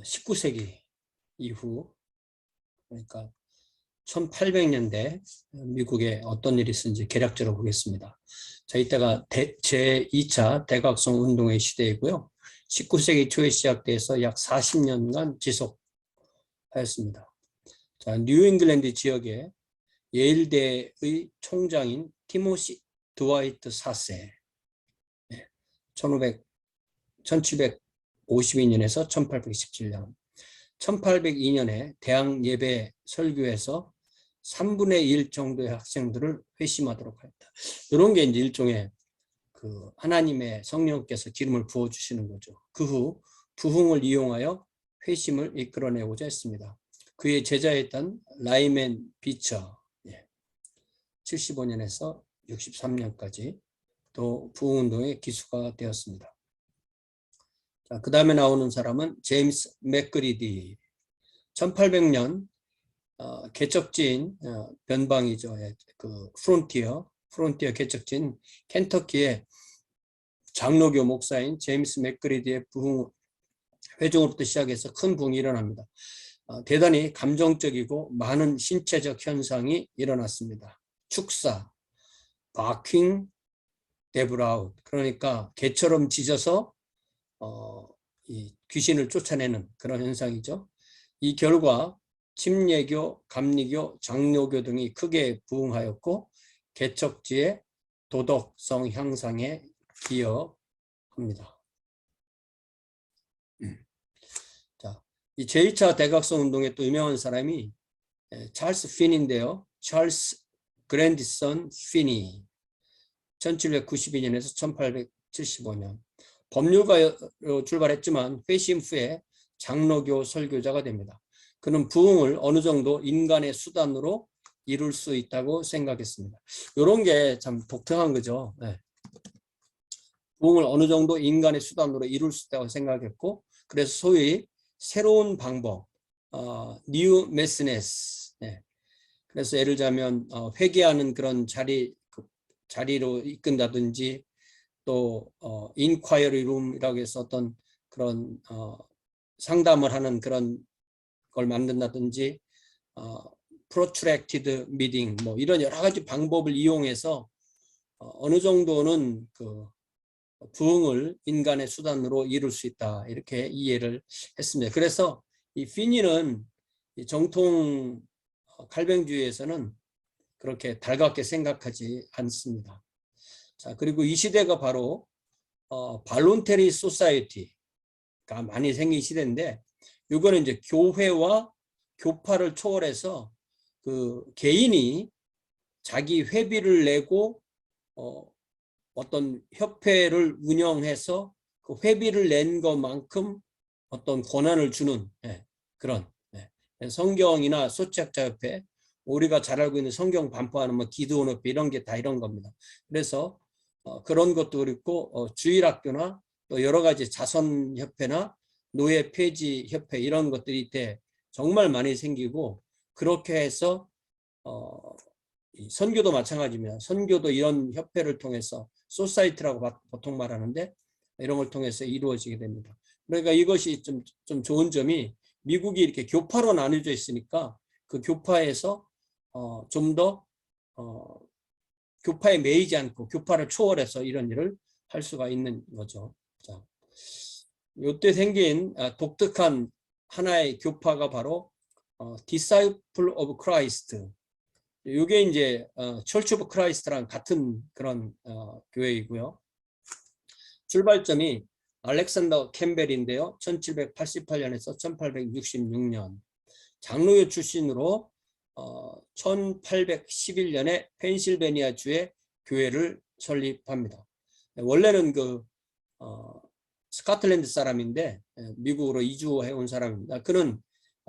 19세기 이후, 그러니까 1800년대 미국에 어떤 일이 있었는지 개략적으로 보겠습니다. 자, 이때가 제2차 대각성 운동의 시대이고요. 19세기 초에 시작돼서 약 40년간 지속하였습니다. 자, 뉴잉글랜드 지역에 예일대의 총장인 티모시 드와이트 4세, 1752년에서 1817년, 1802년에 대학 예배 설교에서 3분의 1 정도의 학생들을 회심하도록 하였다. 이런 게 이제 일종의 그 하나님의 성령께서 기름을 부어주시는 거죠. 그 후 부흥을 이용하여 회심을 이끌어내고자 했습니다. 그의 제자였던 라이맨 비처, 75년에서 63년까지 또 부흥운동의 기수가 되었습니다. 그 다음에 나오는 사람은 제임스 맥그리디, 1800년 개척지인 변방이죠. 그 프론티어 개척지인 켄터키의 장로교 목사인 제임스 맥그리디의 부흥 회중으로부터 시작해서 큰 부흥이 일어납니다. 대단히 감정적이고 많은 신체적 현상이 일어났습니다. 축사, 바킹, 데브라웃, 그러니까 개처럼 짖어서 이 귀신을 쫓아내는 그런 현상이죠. 이 결과 침례교, 감리교, 장로교 등이 크게 부흥하였고 개척지의 도덕성 향상에 기여합니다. 자, 이 제2차 대각성 운동에 또 유명한 사람이 찰스 핀인데요. 찰스 그랜디선 핀이 1792년에서 1875년 법률가로 출발했지만 회심 후에 장로교 설교자가 됩니다. 그는 부흥을 어느 정도 인간의 수단으로 이룰 수 있다고 생각했습니다. 이런 게 참 독특한 거죠. 부흥을 어느 정도 인간의 수단으로 이룰 수 있다고 생각했고, 그래서 소위 새로운 방법, 뉴 메시네스. 그래서 예를 들자면 회개하는 그런 자리로 이끈다든지, 또 인콰이어리 룸이라고 해서 어떤 그런 상담을 하는 그런 걸 만든다든지, 프로트랙티드 미팅, 뭐 이런 여러 가지 방법을 이용해서 어느 정도는 그 부흥을 인간의 수단으로 이룰 수 있다, 이렇게 이해를 했습니다. 그래서 이 피니는 정통 칼뱅주의에서는 그렇게 달갑게 생각하지 않습니다. 자, 그리고 이 시대가 바로 발론테리 소사이어티가 많이 생긴 시대인데, 이거는 이제 교회와 교파를 초월해서 그 개인이 자기 회비를 내고 어떤 협회를 운영해서 그 회비를 낸 것만큼 어떤 권한을 주는 그런 성경이나 소치학자협회, 우리가 잘 알고 있는 성경 반포하는 뭐 기도원협회, 이런 게 다 이런 겁니다. 그래서 그런 것도 그렇고 주일학교나 또 여러 가지 자선협회나 노예 폐지 협회, 이런 것들이 이때 정말 많이 생기고, 그렇게 해서 선교도 마찬가지입니다. 선교도 이런 협회를 통해서 소사이티라고 보통 말하는데, 이런 걸 통해서 이루어지게 됩니다. 그러니까 이것이 좀 좋은 점이, 미국이 이렇게 교파로 나뉘어져 있으니까 그 교파에서 좀 더 교파에 매이지 않고 교파를 초월해서 이런 일을 할 수가 있는 거죠. 자, 이때 생긴 독특한 하나의 교파가 바로 Disciple of Christ. 이게 이제 Church of Christ랑 같은 그런 교회이고요. 출발점이 알렉산더 캠벨인데요. 1788년에서 1866년 장로교 출신으로 1811년에 펜실베니아 주의 교회를 설립합니다. 원래는 그 스코틀랜드 사람인데 미국으로 이주해 온 사람입니다. 그는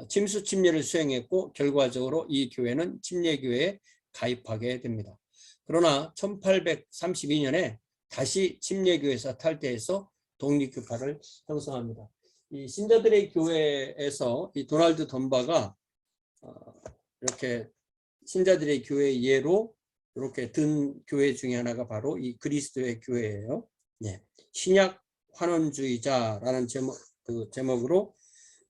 침수 침례를 수행했고 결과적으로 이 교회는 침례교회에 가입하게 됩니다. 그러나 1832년에 다시 침례교회에서 탈퇴해서 독립교파를 형성합니다. 이 신자들의 교회에서 이 도널드 덤바가 이렇게 신자들의 교회 예로 이렇게 든 교회 중에 하나가 바로 이 그리스도의 교회예요. 신약 환원주의자라는 제목으로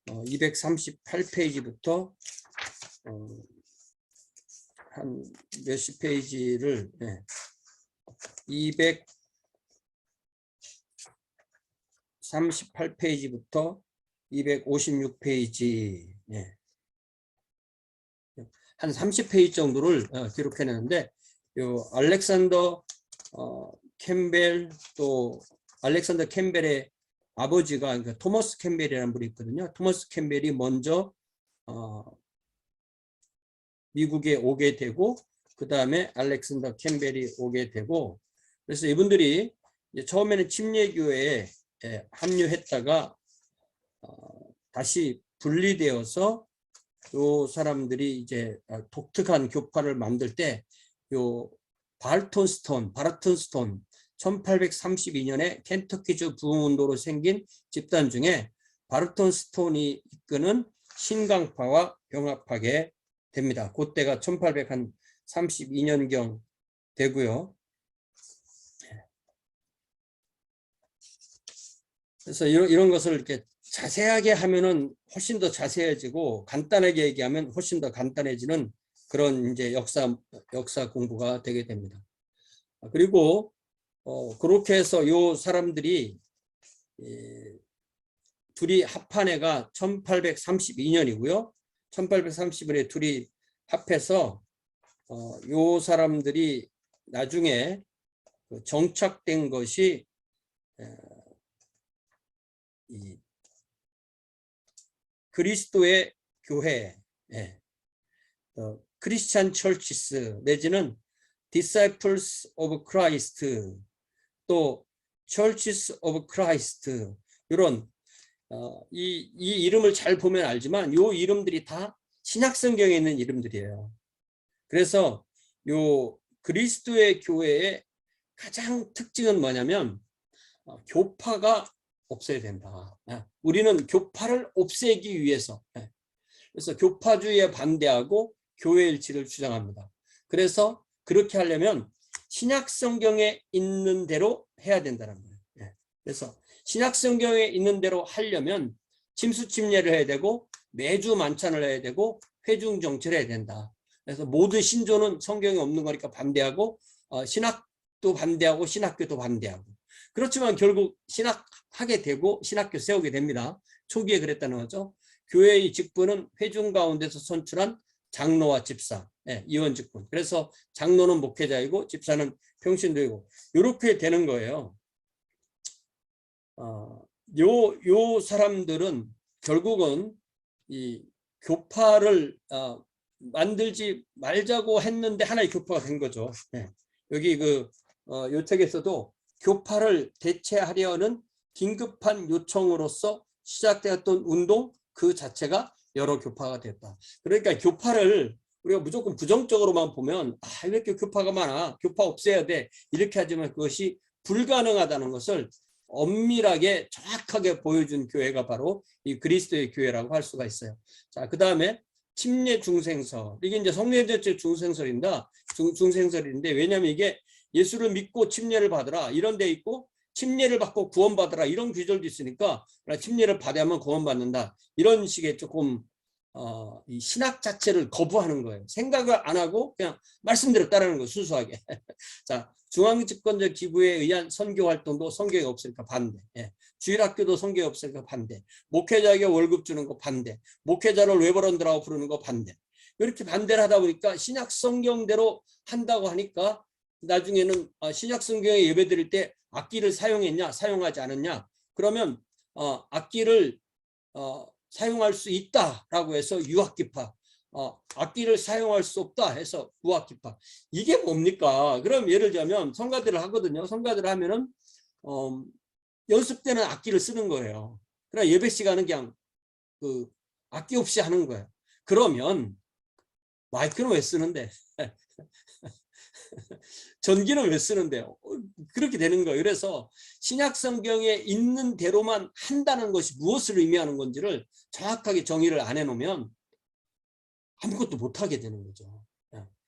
238페이지부터 한 몇십 페이지를 238페이지부터 256페이지 한 30페이지 정도를 기록해냈는데 요 알렉산더 캠벨 또 알렉산더 캠벨의 아버지가 그러니까 토머스 캠벨이라는 분이 있거든요. 토머스 캠벨이 먼저 미국에 오게 되고 그 다음에 알렉산더 캠벨이 오게 되고 그래서 이분들이 이제 처음에는 침례교회에 합류했다가 다시 분리되어서 요 사람들이 이제 독특한 교파를 만들 때 요 바르톤 스톤 1832년에 켄터키주 부흥운동으로 생긴 집단 중에 바르톤 스톤이 이끄는 신강파와 병합하게 됩니다. 그때가 1832년경 되고요. 그래서 이런 것을 이렇게 자세하게 하면은 훨씬 더 자세해지고 간단하게 얘기하면 훨씬 더 간단해지는 그런 이제 역사 공부가 되게 됩니다. 그리고 그렇게 해서 요 사람들이 둘이 합한 해가 1832년이고요. 1832년에 둘이 합해서 요 사람들이 나중에 정착된 것이 이 그리스도의 교회, 크리스찬 처치스 내지는 Disciples of Christ 또 Churches of Christ 이런 이 이름을 잘 보면 알지만 요 이름들이 다 신약 성경에 있는 이름들이에요. 그래서 요 그리스도의 교회의 가장 특징은 뭐냐면 교파가 없어야 된다. 우리는 교파를 없애기 위해서 그래서 교파주의에 반대하고 교회 일치를 주장합니다. 그래서 그렇게 하려면 신약 성경에 있는 대로 해야 된다는 거예요. 그래서 신약 성경에 있는 대로 하려면 침수침례를 해야 되고 매주 만찬을 해야 되고 회중 정치를 해야 된다. 그래서 모든 신조는 성경에 없는 거니까 반대하고 신학도 반대하고 신학교도 반대하고 그렇지만 결국 신학하게 되고 신학교 세우게 됩니다. 초기에 그랬다는 거죠. 교회의 직분은 회중 가운데서 선출한 장로와 집사, 이원 직분. 그래서 장로는 목회자이고 집사는 평신도이고 이렇게 되는 거예요. 요 사람들은 결국은 이 교파를 만들지 말자고 했는데 하나의 교파가 된 거죠. 여기 요 책에서도 교파를 대체하려는 긴급한 요청으로서 시작되었던 운동 그 자체가 여러 교파가 됐다. 그러니까 교파를 우리가 무조건 부정적으로만 보면 왜 이렇게 교파가 많아? 교파 없애야 돼. 이렇게 하지만 그것이 불가능하다는 것을 엄밀하게 정확하게 보여준 교회가 바로 이 그리스도의 교회라고 할 수가 있어요. 자, 그 다음에 침례 중생설. 이게 이제 성례제체 중생설인데 왜냐하면 이게 예수를 믿고 침례를 받으라 이런 데 있고 침례를 받고 구원받으라 이런 규절도 있으니까 침례를 받아야 하면 구원받는다 이런 식의 조금 이 신학 자체를 거부하는 거예요. 생각을 안 하고 그냥 말씀대로 따르는 거예요. 순수하게. 자, 중앙집권적 기구에 의한 선교 활동도 성경에 없으니까 반대. 주일학교도 성경에 없으니까 반대. 목회자에게 월급 주는 거 반대. 목회자를 레버런드라고 부르는 거 반대. 이렇게 반대를 하다 보니까 신약 성경대로 한다고 하니까 나중에는 신약 성경에 예배 드릴 때 악기를 사용했냐 사용하지 않았냐 그러면 악기를 사용할 수 있다라고 해서 유악기파 악기를 사용할 수 없다 해서 무악기파 이게 뭡니까? 그럼 예를 들면 성가대를 하거든요. 성가대를 하면은 연습 때는 악기를 쓰는 거예요. 그러나 예배 시간은 그냥 악기 없이 하는 거예요. 그러면 마이크는 왜 쓰는데? 전기는 왜 쓰는데요? 그렇게 되는 거예요. 그래서 신약 성경에 있는 대로만 한다는 것이 무엇을 의미하는 건지를 정확하게 정의를 안 해놓으면 아무것도 못하게 되는 거죠.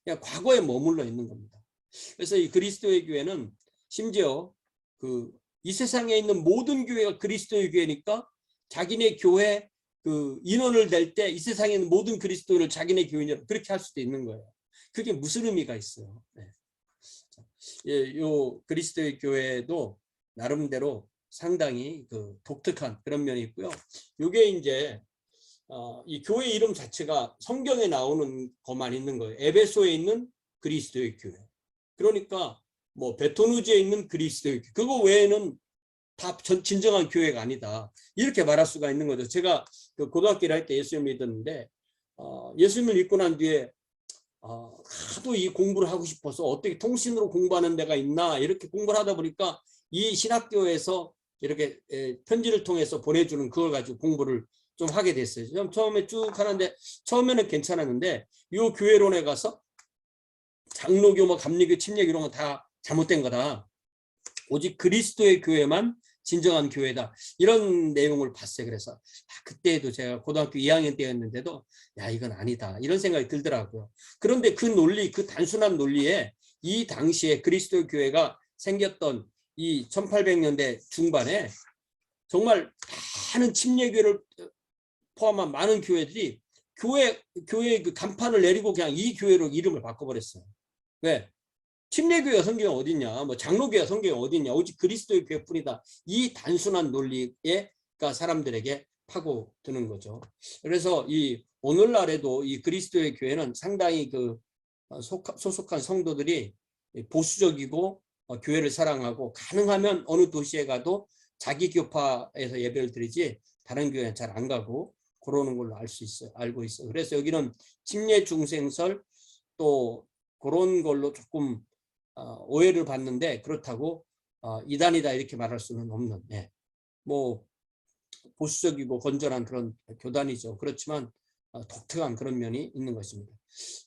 그냥 과거에 머물러 있는 겁니다. 그래서 이 그리스도의 교회는 심지어 이 세상에 있는 모든 교회가 그리스도의 교회니까 자기네 교회 그 인원을 낼 때 이 세상에 있는 모든 그리스도인을 자기네 교인이라고 그렇게 할 수도 있는 거예요. 그게 무슨 의미가 있어요. 네. 예, 요 그리스도의 교회도 나름대로 상당히 그 독특한 그런 면이 있고요. 요게 이제 이 교회 이름 자체가 성경에 나오는 것만 있는 거예요. 에베소에 있는 그리스도의 교회. 그러니까 뭐 베토누즈에 있는 그리스도의 교회. 그거 외에는 다 진정한 교회가 아니다. 이렇게 말할 수가 있는 거죠. 제가 그 고등학교를 할 때 예수님을 믿었는데 예수님을 믿고 난 뒤에 하도 이 공부를 하고 싶어서 어떻게 통신으로 공부하는 데가 있나 이렇게 공부를 하다 보니까 이 신학교에서 이렇게 편지를 통해서 보내주는 그걸 가지고 공부를 좀 하게 됐어요. 처음에 쭉 하는데 처음에는 괜찮았는데 이 교회론에 가서 장로교, 뭐 감리교, 침례교 이런 거 다 잘못된 거다. 오직 그리스도의 교회만 진정한 교회다. 이런 내용을 봤어요. 그래서 그때도 제가 고등학교 2학년 때였는데도 야 이건 아니다. 이런 생각이 들더라고요. 그런데 그 논리, 그 단순한 논리에 이 당시에 그리스도 교회가 생겼던 이 1800년대 중반에 정말 많은 침례교를 포함한 많은 교회들이 교회 그 간판을 내리고 그냥 이 교회로 이름을 바꿔버렸어요. 왜? 침례교회 성경이 어딨냐, 뭐 장로교회 성경이 어딨냐, 오직 그리스도의 교회뿐이다. 이 단순한 논리가 사람들에게 파고드는 거죠. 그래서 이 오늘날에도 이 그리스도의 교회는 상당히 그 소속한 성도들이 보수적이고 교회를 사랑하고 가능하면 어느 도시에 가도 자기 교파에서 예배를 드리지 다른 교회는 잘 안 가고 그러는 걸로 알고 있어요. 그래서 여기는 침례 중생설 또 그런 걸로 조금 오해를 받는데 그렇다고 이단이다 이렇게 말할 수는 없는 뭐 보수적이고 건전한 그런 교단이죠. 그렇지만 독특한 그런 면이 있는 것입니다.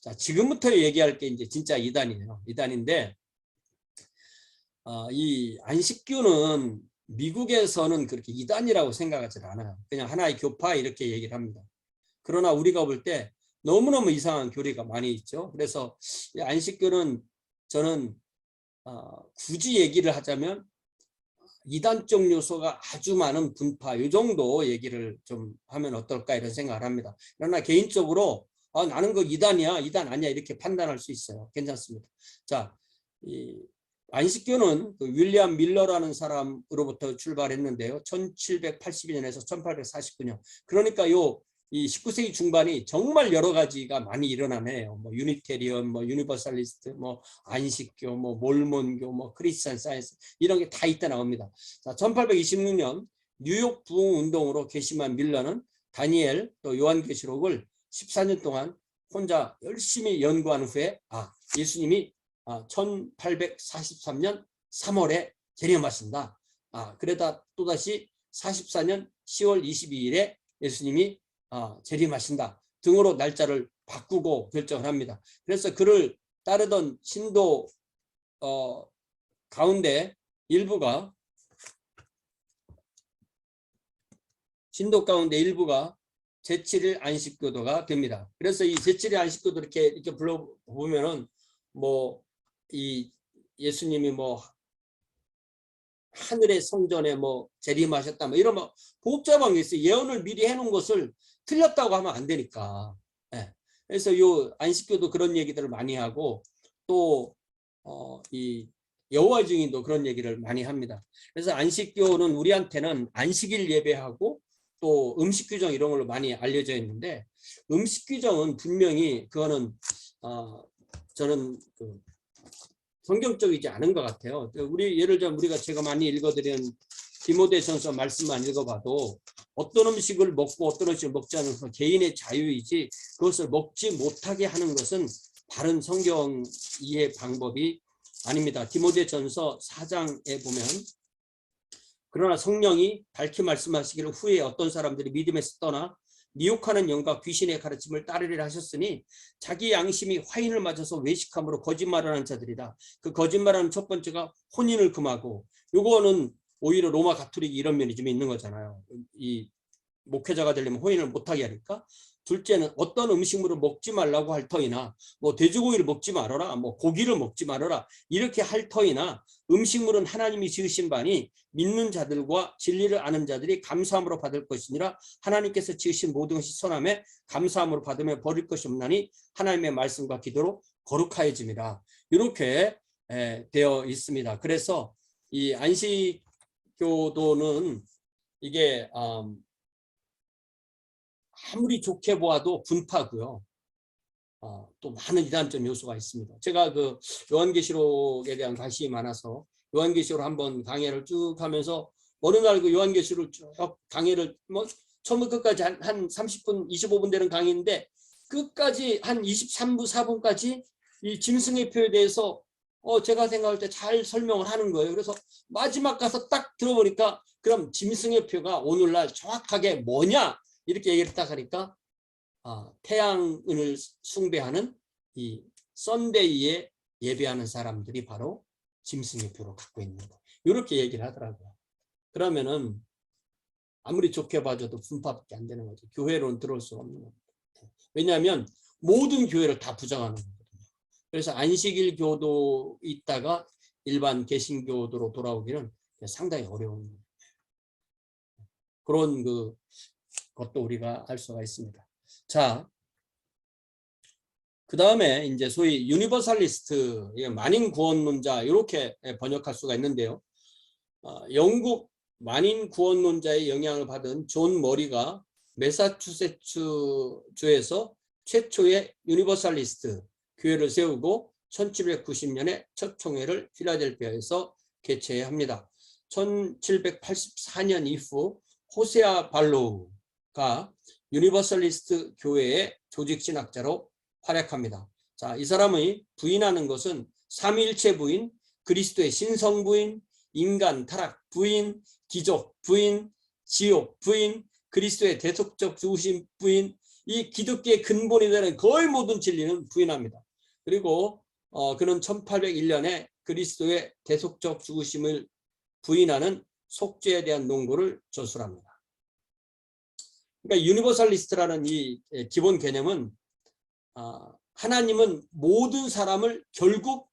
자, 지금부터 얘기할 게 이제 진짜 이단이에요. 이단인데 이 안식교는 미국에서는 그렇게 이단이라고 생각하지 않아요. 그냥 하나의 교파 이렇게 얘기를 합니다. 그러나 우리가 볼 때 너무너무 이상한 교리가 많이 있죠. 그래서 안식교는 저는 굳이 얘기를 하자면 이단적 요소가 아주 많은 분파 이 정도 얘기를 좀 하면 어떨까 이런 생각을 합니다. 그러나 개인적으로 나는 그 이단이야 이단 아니야 이렇게 판단할 수 있어요. 괜찮습니다. 자, 이 안식교는 그 윌리엄 밀러라는 사람으로부터 출발했는데요. 1782년에서 1849년. 그러니까 이 19세기 중반이 정말 여러 가지가 많이 일어나네요. 뭐 유니테리언, 뭐 유니버설리스트, 뭐 안식교, 뭐 몰몬교, 뭐 크리스천 사이언스 이런 게 다 이때 나옵니다. 자, 1826년 뉴욕 부흥 운동으로 개심한 밀러는 다니엘 또 요한계시록을 14년 동안 혼자 열심히 연구한 후에 예수님이 1843년 3월에 재림하신다. 그러다 또다시 44년 10월 22일에 예수님이 재림하신다 등으로 날짜를 바꾸고 결정을 합니다. 그래서 그를 따르던 신도 가운데 일부가 제7일 안식교도가 됩니다. 그래서 이 제7일 안식교도 이렇게 불러보면은 뭐 이 예수님이 뭐 하늘의 성전에 뭐 재림하셨다 뭐 이런 뭐 복잡한 게 있어요. 예언을 미리 해놓은 것을 틀렸다고 하면 안 되니까. 그래서 요 안식교도 그런 얘기들을 많이 하고 또 이 여호와 증인도 그런 얘기를 많이 합니다. 그래서 안식교는 우리한테는 안식일 예배하고 또 음식 규정 이런 걸로 많이 알려져 있는데 음식 규정은 분명히 그거는 저는 성경적이지 않은 것 같아요. 예를 들면 제가 많이 읽어드리는 디모데전서 말씀만 읽어봐도 어떤 음식을 먹고 어떤 음식을 먹지 않는 건 개인의 자유이지 그것을 먹지 못하게 하는 것은 바른 성경 이해 방법이 아닙니다. 디모데전서 4장에 보면 그러나 성령이 밝히 말씀하시기를 후에 어떤 사람들이 믿음에서 떠나 미혹하는 영과 귀신의 가르침을 따르리라 하셨으니 자기 양심이 화인을 맞아서 외식함으로 거짓말을 하는 자들이다. 그 거짓말하는 첫 번째가 혼인을 금하고 요거는 오히려 로마 가톨릭이 이런 면이 좀 있는 거잖아요. 이 목회자가 되려면 혼인을 못하게 하니까 둘째는 어떤 음식물을 먹지 말라고 할 터이나 뭐 돼지고기를 먹지 말아라, 뭐 고기를 먹지 말아라 이렇게 할 터이나 음식물은 하나님이 지으신 바니 믿는 자들과 진리를 아는 자들이 감사함으로 받을 것이니라. 하나님께서 지으신 모든 것이 선함에 감사함으로 받으며 버릴 것이 없나니 하나님의 말씀과 기도로 거룩하여짐이라. 이렇게 되어 있습니다. 그래서 이 안식교도는 이게 아무리 좋게 보아도 분파고요. 또 많은 이단점 요소가 있습니다. 제가 그 요한계시록에 대한 관심이 많아서 요한계시록 한번 강의를 쭉 하면서 어느 날 그 요한계시록 쭉 강의를 뭐 처음부터 끝까지 한 30분, 25분 되는 강의인데 끝까지 한 23분, 4분까지 이 짐승의 표에 대해서 제가 생각할 때 잘 설명을 하는 거예요. 그래서 마지막 가서 딱 들어보니까 그럼 짐승의 표가 오늘날 정확하게 뭐냐 이렇게 얘기를 딱 하니까 태양을 숭배하는 이 썬데이에 예배하는 사람들이 바로 짐승의 표를 갖고 있는 거. 이렇게 얘기를 하더라고요. 그러면은 아무리 좋게 봐줘도 분파밖에 안 되는 거죠. 교회로는 들어올 수 없는 겁니다. 왜냐하면 모든 교회를 다 부정하는 거거든요. 그래서 안식일 교도 있다가 일반 개신교도로 돌아오기는 상당히 어려운 그런 것도 우리가 알 수가 있습니다. 자, 그 다음에 이제 소위 유니버설리스트, 만인 구원론자 이렇게 번역할 수가 있는데요. 영국 만인 구원론자의 영향을 받은 존 머리가 매사추세츠주에서 최초의 유니버설리스트 교회를 세우고 1790년에 첫 총회를 필라델피아에서 개최합니다. 1784년 이후 호세아 발로우가 유니버설리스트 교회의 조직신학자로 활약합니다. 자, 이 사람의 부인하는 것은 삼위일체 부인, 그리스도의 신성 부인, 인간 타락 부인, 기적 부인, 지옥 부인, 그리스도의 대속적 죽으심 부인, 이 기독교의 근본이 되는 거의 모든 진리는 부인합니다. 그리고 그는 1801년에 그리스도의 대속적 죽으심을 부인하는 속죄에 대한 논거를 저술합니다. 그러니까 유니버설리스트라는 이 기본 개념은 하나님은 모든 사람을 결국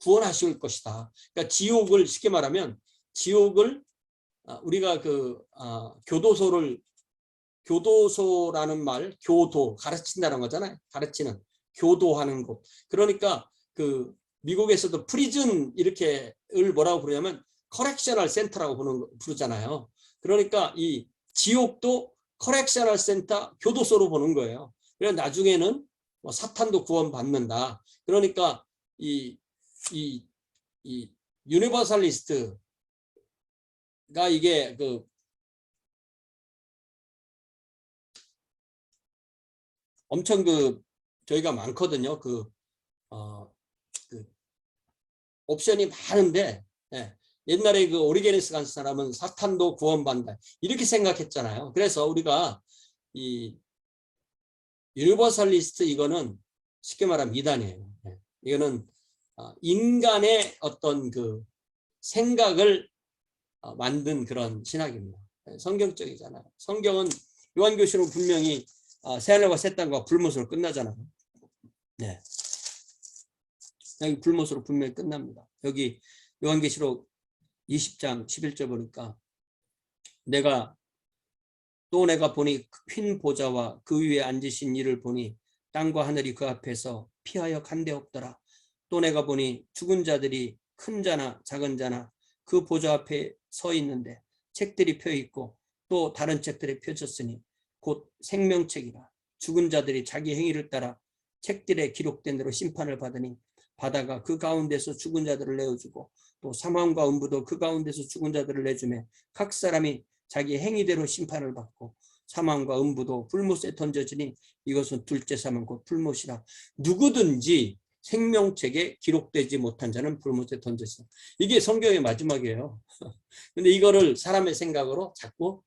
구원하실 것이다. 그러니까 지옥을 쉽게 말하면 지옥을 우리가 교도소라는 말, 교도 가르친다는 거잖아요. 가르치는 교도하는 곳. 그러니까 미국에서도 프리즌 이렇게를 뭐라고 부르냐면 커렉셔널 센터라고 부르잖아요. 그러니까 이 지옥도 커렉셔널 센터 교도소로 보는 거예요. 그래서 나중에는 뭐 사탄도 구원받는다. 그러니까 이 유니버설리스트가 이게 엄청 저희가 많거든요. 옵션이 많은데 옛날에 오리게니스 간 사람은 사탄도 구원받는다 이렇게 생각했잖아요. 그래서 우리가 이 유니버설리스트 이거는 쉽게 말하면 이단이에요. 이거는 인간의 어떤 생각을 만든 그런 신학입니다. 성경적이잖아요. 성경은 요한계시록은 분명히 새하늘과 새 땅과 불못으로 끝나잖아요. 네. 여기 불못으로 분명히 끝납니다. 여기 요한계시록 20장 11절 보니까 내가 보니 흰 보좌와 그 위에 앉으신 이를 보니 땅과 하늘이 그 앞에서 피하여 간데 없더라. 또 내가 보니 죽은 자들이 큰 자나 작은 자나 그 보좌 앞에 서 있는데 책들이 펴 있고 또 다른 책들이 펴졌으니 곧 생명책이라. 죽은 자들이 자기 행위를 따라 책들에 기록된 대로 심판을 받으니 바다가 그 가운데서 죽은 자들을 내어주고 또 사망과 음부도 그 가운데서 죽은 자들을 내주매 각 사람이 자기 행위대로 심판을 받고 사망과 음부도 불못에 던져지니 이것은 둘째 사망 곧 불못이라. 누구든지 생명책에 기록되지 못한 자는 불못에 던져지라. 이게 성경의 마지막이에요. 근데 이거를 사람의 생각으로 자꾸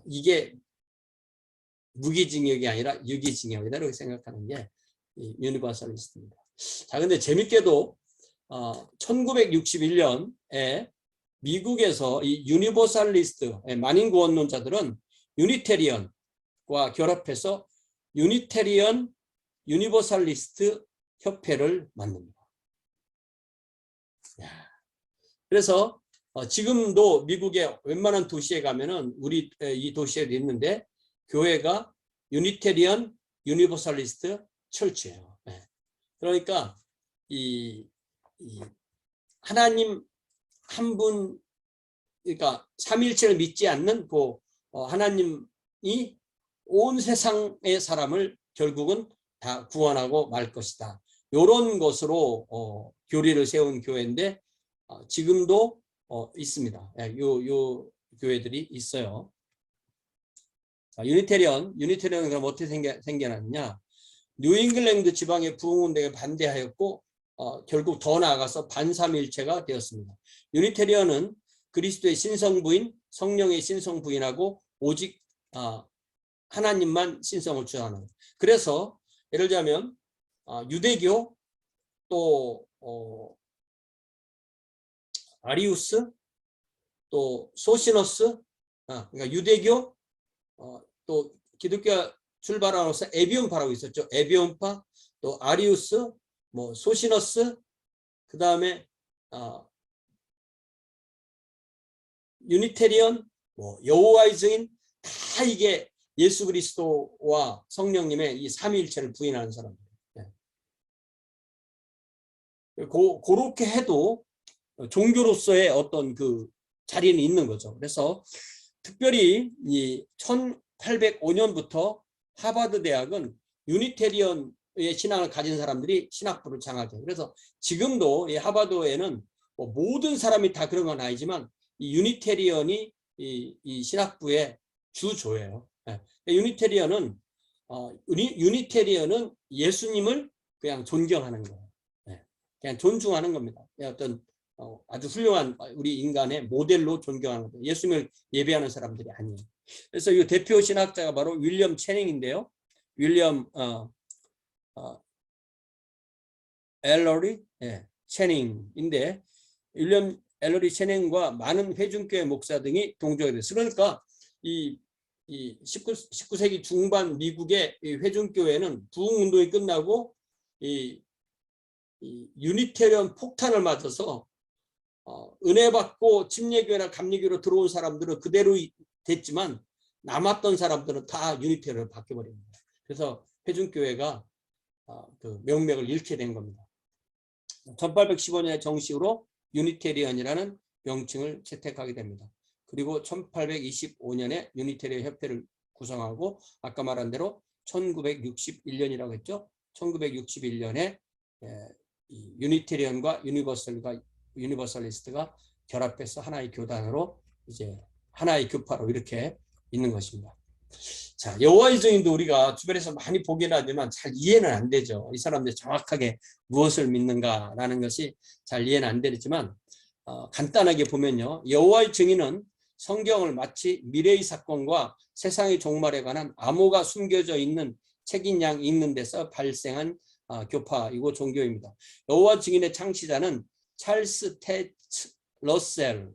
이게 무기징역이 아니라 유기징역이다 이렇게 생각하는 게 유니버설리스트입니다. 자, 근데 재밌게도 1961년에 미국에서 이 유니버설리스트 만인구원론자들은 유니테리언과 결합해서 유니테리언 유니버설리스트 협회를 만듭니다. 그래서 지금도 미국의 웬만한 도시에 가면은 우리 이 도시에도 있는데 교회가 유니테리언 유니버설리스트 철치예요. 그러니까 이 하나님 한 분, 그러니까 삼일체를 믿지 않는 그 하나님이 온 세상의 사람을 결국은 다 구원하고 말 것이다. 이런 것으로 교리를 세운 교회인데 지금도 있습니다. 요 교회들이 있어요. 유니테리언은 그럼 어떻게 생겨났느냐? 뉴잉글랜드 지방의 부흥운동에 반대하였고 결국 더 나아가서 반삼일체가 되었습니다. 유니테리언은 그리스도의 신성부인, 성령의 신성부인하고 오직 하나님만 신성을 주장하는. 그래서 예를 들자면 유대교 또 아리우스 또 소시너스, 그러니까 유대교 또 기독교 출발하면서 에비온파라고 있었죠. 에비온파 또 아리우스 뭐 소시너스 그 다음에 유니테리언 뭐 여호와의 증인 다 이게 예수 그리스도와 성령님의 이 삼위일체를 부인하는 사람들. 그렇게 해도 종교로서의 어떤 그 자리는 있는 거죠. 그래서 특별히 이 1805년부터 하버드 대학은 유니테리언의 신앙을 가진 사람들이 신학부를 장악해요. 그래서 지금도 이 하버드에는 뭐 모든 사람이 다 그런 건 아니지만 이 유니테리언이 이 신학부의 주조예요. 유니테리언은 예수님을 그냥 존경하는 거예요. 그냥 존중하는 겁니다. 어떤 아주 훌륭한 우리 인간의 모델로 존경하는 거예요. 예수님을 예배하는 사람들이 아니에요. 그래서 이 대표 신학자가 바로 윌리엄 체닝인데요. 윌리엄 엘러리 체닝인데 윌리엄 엘러리 체닝과 많은 회중교회 목사 등이 동조하게 됐어요. 그러니까 이 19세기 중반 미국의 회중교회는 부흥운동이 끝나고 이 유니테리언 폭탄을 맞아서 은혜 받고 침례교회나 감리교로 들어온 사람들은 그대로 됐지만 남았던 사람들은 다 유니테리언을 바뀌어버립니다. 그래서 회중교회가 그 명맥을 잃게 된 겁니다. 1815년에 정식으로 유니테리언이라는 명칭을 채택하게 됩니다. 그리고 1825년에 유니테리언 협회를 구성하고 아까 말한 대로 1961년이라고 했죠. 1961년에 유니테리언과 유니버설리스트가 결합해서 하나의 교단으로 이제 하나의 교파로 이렇게 있는 것입니다. 자, 여호와의 증인도 우리가 주변에서 많이 보긴 하지만 잘 이해는 안 되죠. 이 사람들이 정확하게 무엇을 믿는가라는 것이 잘 이해는 안 되지만 간단하게 보면요. 여호와의 증인은 성경을 마치 미래의 사건과 세상의 종말에 관한 암호가 숨겨져 있는 책인 양 읽는 데서 발생한 교파이고 종교입니다. 여호와 증인의 창시자는 찰스 테이즈 러셀,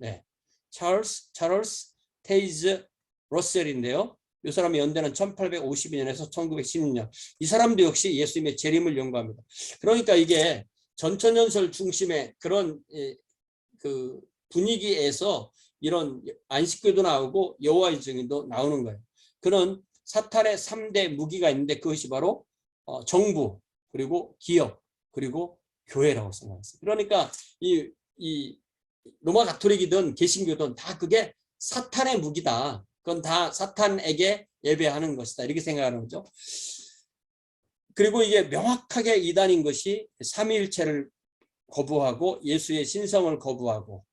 찰스 테이즈 러셀인데요. 이 사람의 연대는 1852년에서 1916년. 이 사람도 역시 예수님의 재림을 연구합니다. 그러니까 이게 전천연설 중심의 그런 그 분위기에서 이런 안식교도 나오고 여호와의 증인도 나오는 거예요. 그런 사탄의 3대 무기가 있는데 그것이 바로 정부, 그리고 기업, 그리고 교회라고 생각했어요. 그러니까 이 로마 가톨릭이든 개신교든 다 그게 사탄의 무기다. 그건 다 사탄에게 예배하는 것이다. 이렇게 생각하는 거죠. 그리고 이게 명확하게 이단인 것이 삼위일체를 거부하고 예수의 신성을 거부하고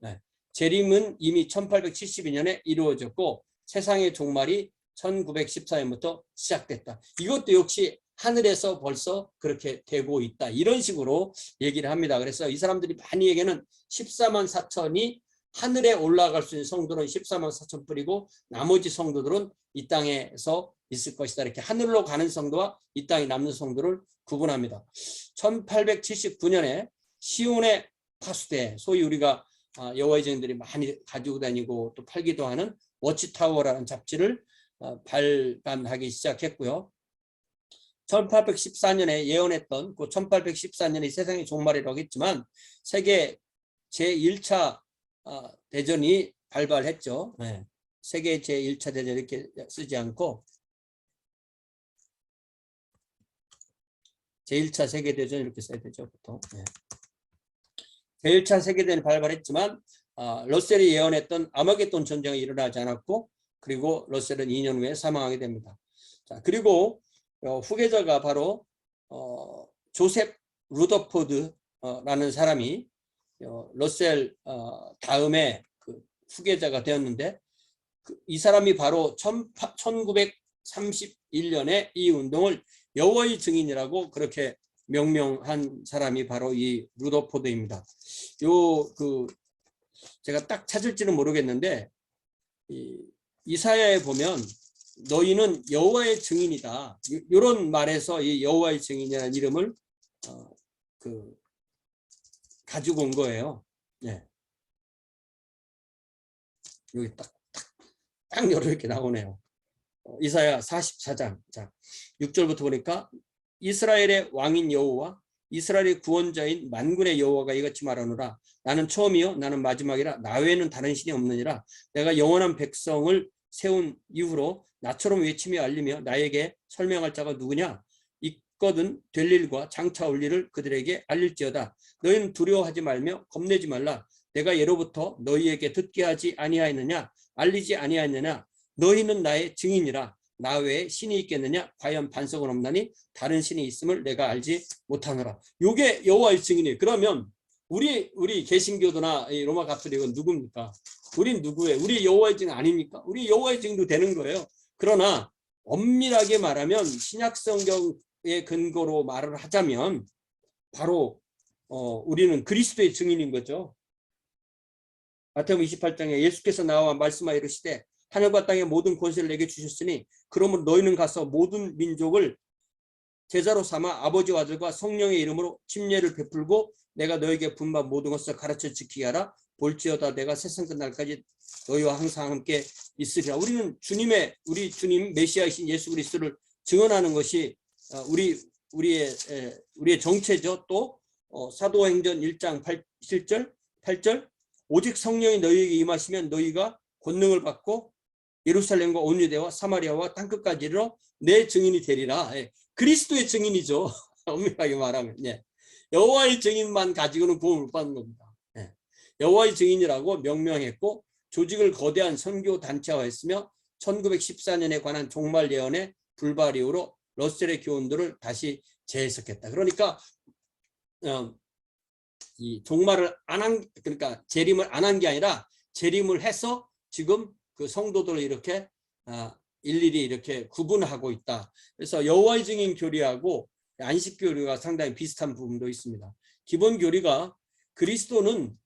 재림은 이미 1872년에 이루어졌고 세상의 종말이 1914년부터 시작됐다. 이것도 역시 하늘에서 벌써 그렇게 되고 있다. 이런 식으로 얘기를 합니다. 그래서 이 사람들이 많이 얘기하는 14만 4천이 하늘에 올라갈 수 있는 성도는 14만 4천 뿌리고 나머지 성도들은 이 땅에서 있을 것이다. 이렇게 하늘로 가는 성도와 이 땅에 남는 성도를 구분합니다. 1879년에 시온의 파수대, 소위 우리가 여호와의 증인들이 많이 가지고 다니고 또 팔기도 하는 워치타워라는 잡지를 발간하기 시작했고요. 1814년에 예언했던 그 1814년이 세상의 종말이라고 했지만 세계 제1차 대전이 발발했죠. 네. 세계 제1차 대전 이렇게 쓰지 않고 제1차 세계대전 이렇게 써야 되죠. 보통. 네. 제1차 세계대전이 발발했지만 러셀이 예언했던 아마겟돈 전쟁이 일어나지 않았고 그리고 러셀은 2년 후에 사망하게 됩니다. 자, 그리고 후계자가 바로 조셉 루더포드라는 사람이 러셀 다음에 그 후계자가 되었는데 이 사람이 바로 1931년에 이 운동을 여호와의 증인이라고 그렇게 명명한 사람이 바로 이 루더포드입니다. 제가 딱 찾을지는 모르겠는데 이사야에 보면 너희는 여호와의 증인이다. 이런 말에서 이 여호와의 증인이라는 이름을 가지고 온 거예요. 네. 여기 딱 이렇게 나오네요. 이사야 44장. 자, 6절부터 보니까 이스라엘의 왕인 여호와 이스라엘의 구원자인 만군의 여호와가 이같이 말하노라. 나는 처음이요 나는 마지막이라 나 외에는 다른 신이 없느니라. 내가 영원한 백성을 세운 이후로 나처럼 외치며 알리며 나에게 설명할 자가 누구냐. 있거든 될 일과 장차 올 일을 그들에게 알릴지어다. 너희는 두려워하지 말며 겁내지 말라. 내가 예로부터 너희에게 듣게 하지 아니하였느냐 알리지 아니하였느냐. 너희는 나의 증인이라. 나 외에 신이 있겠느냐. 과연 반석은 없나니 다른 신이 있음을 내가 알지 못하노라. 요게 여호와의 증인이에요. 그러면 우리 개신교도나 로마 가톨릭은 누굽니까? 우린 누구예요? 우리 여호와의 증인 아닙니까? 우리 여호와의 증인도 되는 거예요. 그러나 엄밀하게 말하면 신약 성경의 근거로 말을 하자면 바로 우리는 그리스도의 증인인 거죠. 마태복음 28장에 예수께서 나와 말씀하여 이르시되 하늘과 땅의 모든 권세를 내게 주셨으니 그러므로 너희는 가서 모든 민족을 제자로 삼아 아버지와 아들과 성령의 이름으로 침례를 베풀고 내가 너에게 분반 모든 것을 가르쳐 지키게 하라. 볼지어다 내가 세상 끝날까지 너희와 항상 함께 있으리라. 우리는 우리 주님 메시아이신 예수 그리스도를 증언하는 것이 우리의 정체죠. 또 사도행전 1장 7절 8절 오직 성령이 너희에게 임하시면 너희가 권능을 받고 예루살렘과 온 유대와 사마리아와 땅끝까지 이르러 내 증인이 되리라. 그리스도의 증인이죠. 엄밀하게 말하면. 여호와의 증인만 가지고는 구원을 못 받는 겁니다. 여호와의 증인이라고 명명했고 조직을 거대한 선교 단체화했으며 1914년에 관한 종말 예언의 불발 이후로 러셀의 교훈들을 다시 재해석했다. 그러니까 이 종말을 그러니까 재림을 안 한 게 아니라 재림을 해서 지금 그 성도들을 이렇게 일일이 이렇게 구분하고 있다. 그래서 여호와의 증인 교리하고 안식 교리가 상당히 비슷한 부분도 있습니다. 기본 교리가 그리스도는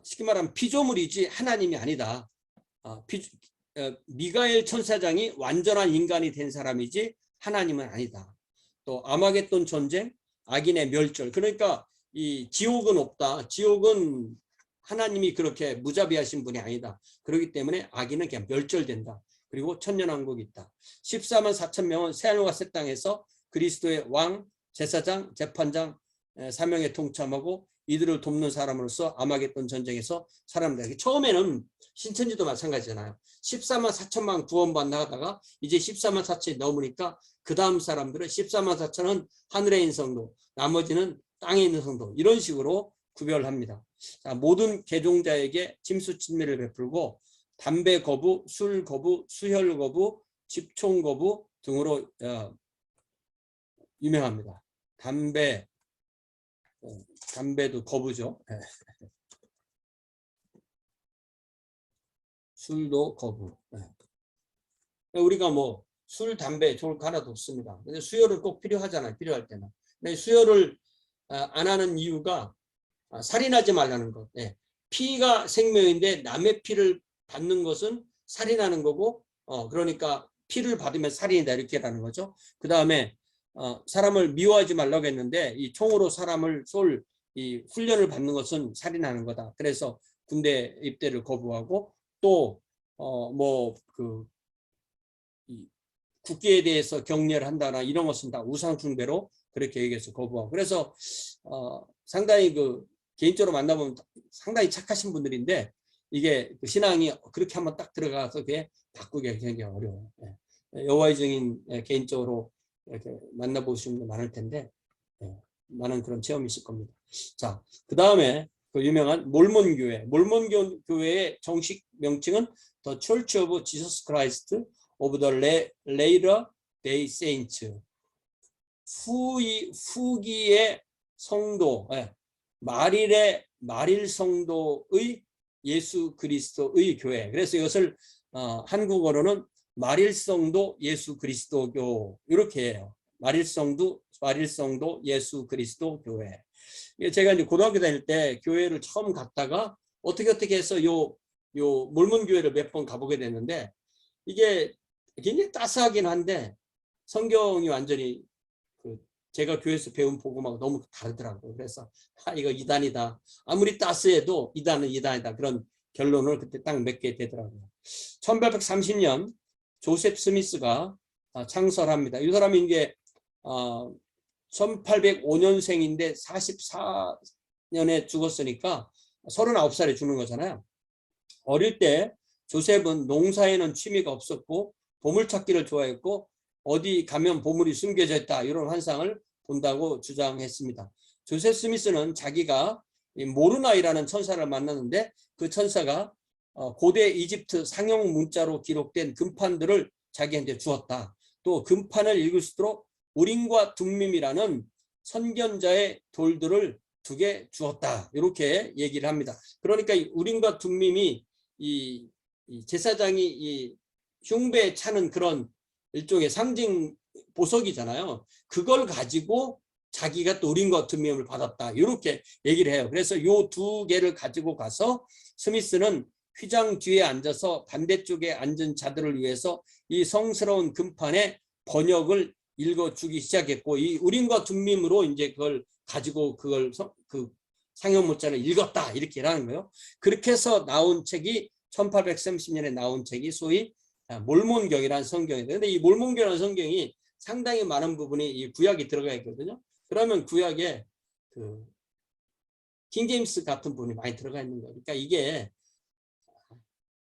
쉽게 말하면 피조물이지 하나님이 아니다. 미가엘 천사장이 완전한 인간이 된 사람이지 하나님은 아니다. 또 아마겟돈 전쟁, 악인의 멸절. 그러니까 이 지옥은 없다. 지옥은 하나님이 그렇게 무자비하신 분이 아니다. 그렇기 때문에 악인은 그냥 멸절된다. 그리고 천년왕국이 있다. 14만 4천 명은 새하늘과 새 땅에서 그리스도의 왕, 제사장, 재판장 사명에 통참하고 이들을 돕는 사람으로서 아마겟돈 전쟁에서 살아남는다. 처음에는 신천지도 마찬가지잖아요. 14만 4천만 구원받나 하다가 이제 14만 4천이 넘으니까 그 다음 사람들은 14만 4천은 하늘에 있는 성도, 나머지는 땅에 있는 성도, 이런 식으로 구별합니다. 자, 모든 개종자에게 침수 침례를 베풀고 담배 거부, 술 거부, 수혈 거부, 집총 거부 등으로 유명합니다. 담배도 거부죠. 술도 거부. 우리가 뭐 술, 담배 좋을 거 하나도 없습니다. 근데 수혈은 꼭 필요하잖아요. 필요할 때는. 근데 수혈을 안 하는 이유가 살인하지 말라는 것. 피가 생명인데 남의 피를 받는 것은 살인하는 거고, 그러니까 피를 받으면 살인이다 이렇게라는 거죠. 그 다음에 사람을 미워하지 말라고 했는데 이 총으로 사람을 쏠 이 훈련을 받는 것은 살인하는 거다. 그래서 군대 입대를 거부하고 또 국기에 대해서 격려를 한다거나 이런 것은 다 우상 숭배로 그렇게 얘기해서 거부하고. 그래서 상당히 그 개인적으로 만나보면 상당히 착하신 분들인데 이게 그 신앙이 그렇게 한번 딱 들어가서 그게 바꾸기가 굉장히 어려워요. 여호와의 증인 개인적으로 이렇게 만나보시는 분들 많을 텐데 많은 그런 체험이 있을 겁니다. 자, 그 다음에 그 유명한 몰몬교회. 몰몬교회의 정식 명칭은 The Church of Jesus Christ of the Latter Day Saints. 후기의 성도, 말일 성도의 예수 그리스도의 교회. 그래서 이것을 한국어로는 말일성도 예수 그리스도교 이렇게 해요. 말일성도 예수 그리스도 교회. 제가 이제 고등학교 다닐 때 교회를 처음 갔다가 어떻게 해서 요 몰몬 교회를 몇 번 가보게 됐는데 이게 굉장히 따스하긴 한데 성경이 완전히 제가 교회에서 배운 복음하고 너무 다르더라고요. 그래서 이거 이단이다. 아무리 따스해도 이단은 이단이다. 그런 결론을 그때 딱 맺게 되더라고요. 1830년 조셉 스미스가 창설합니다. 이 사람이 이제 1805년생인데 44년에 죽었으니까 39살에 죽는 거잖아요. 어릴 때 조셉은 농사에는 취미가 없었고 보물찾기를 좋아했고 어디 가면 보물이 숨겨져 있다 이런 환상을 본다고 주장했습니다. 조셉 스미스는 자기가 모르나이라는 천사를 만났는데 그 천사가 고대 이집트 상형 문자로 기록된 금판들을 자기한테 주었다. 또 금판을 읽을 수 있도록 우림과 둠밈이라는 선견자의 돌들을 2개 주었다. 이렇게 얘기를 합니다. 그러니까 이 우림과 둠밈이 이 제사장이 이 흉배에 차는 그런 일종의 상징 보석이잖아요. 그걸 가지고 자기가 또 우림과 둠밈을 받았다. 이렇게 얘기를 해요. 그래서 요 2개를 가지고 가서 스미스는 휘장 뒤에 앉아서 반대쪽에 앉은 자들을 위해서 이 성스러운 금판의 번역을 읽어주기 시작했고 이 우림과 둠밈으로 이제 그걸 가지고 그 상형 문자를 읽었다 이렇게 하는 거예요. 그렇게 해서 나온 책이 1830년에 나온 책이 소위 몰몬경이라는 성경인데, 근데 이 몰몬경이라는 성경이 상당히 많은 부분이 이 구약이 들어가 있거든요. 그러면 구약에 그 킹제임스 같은 부분이 많이 들어가 있는 거예요. 그러니까 이게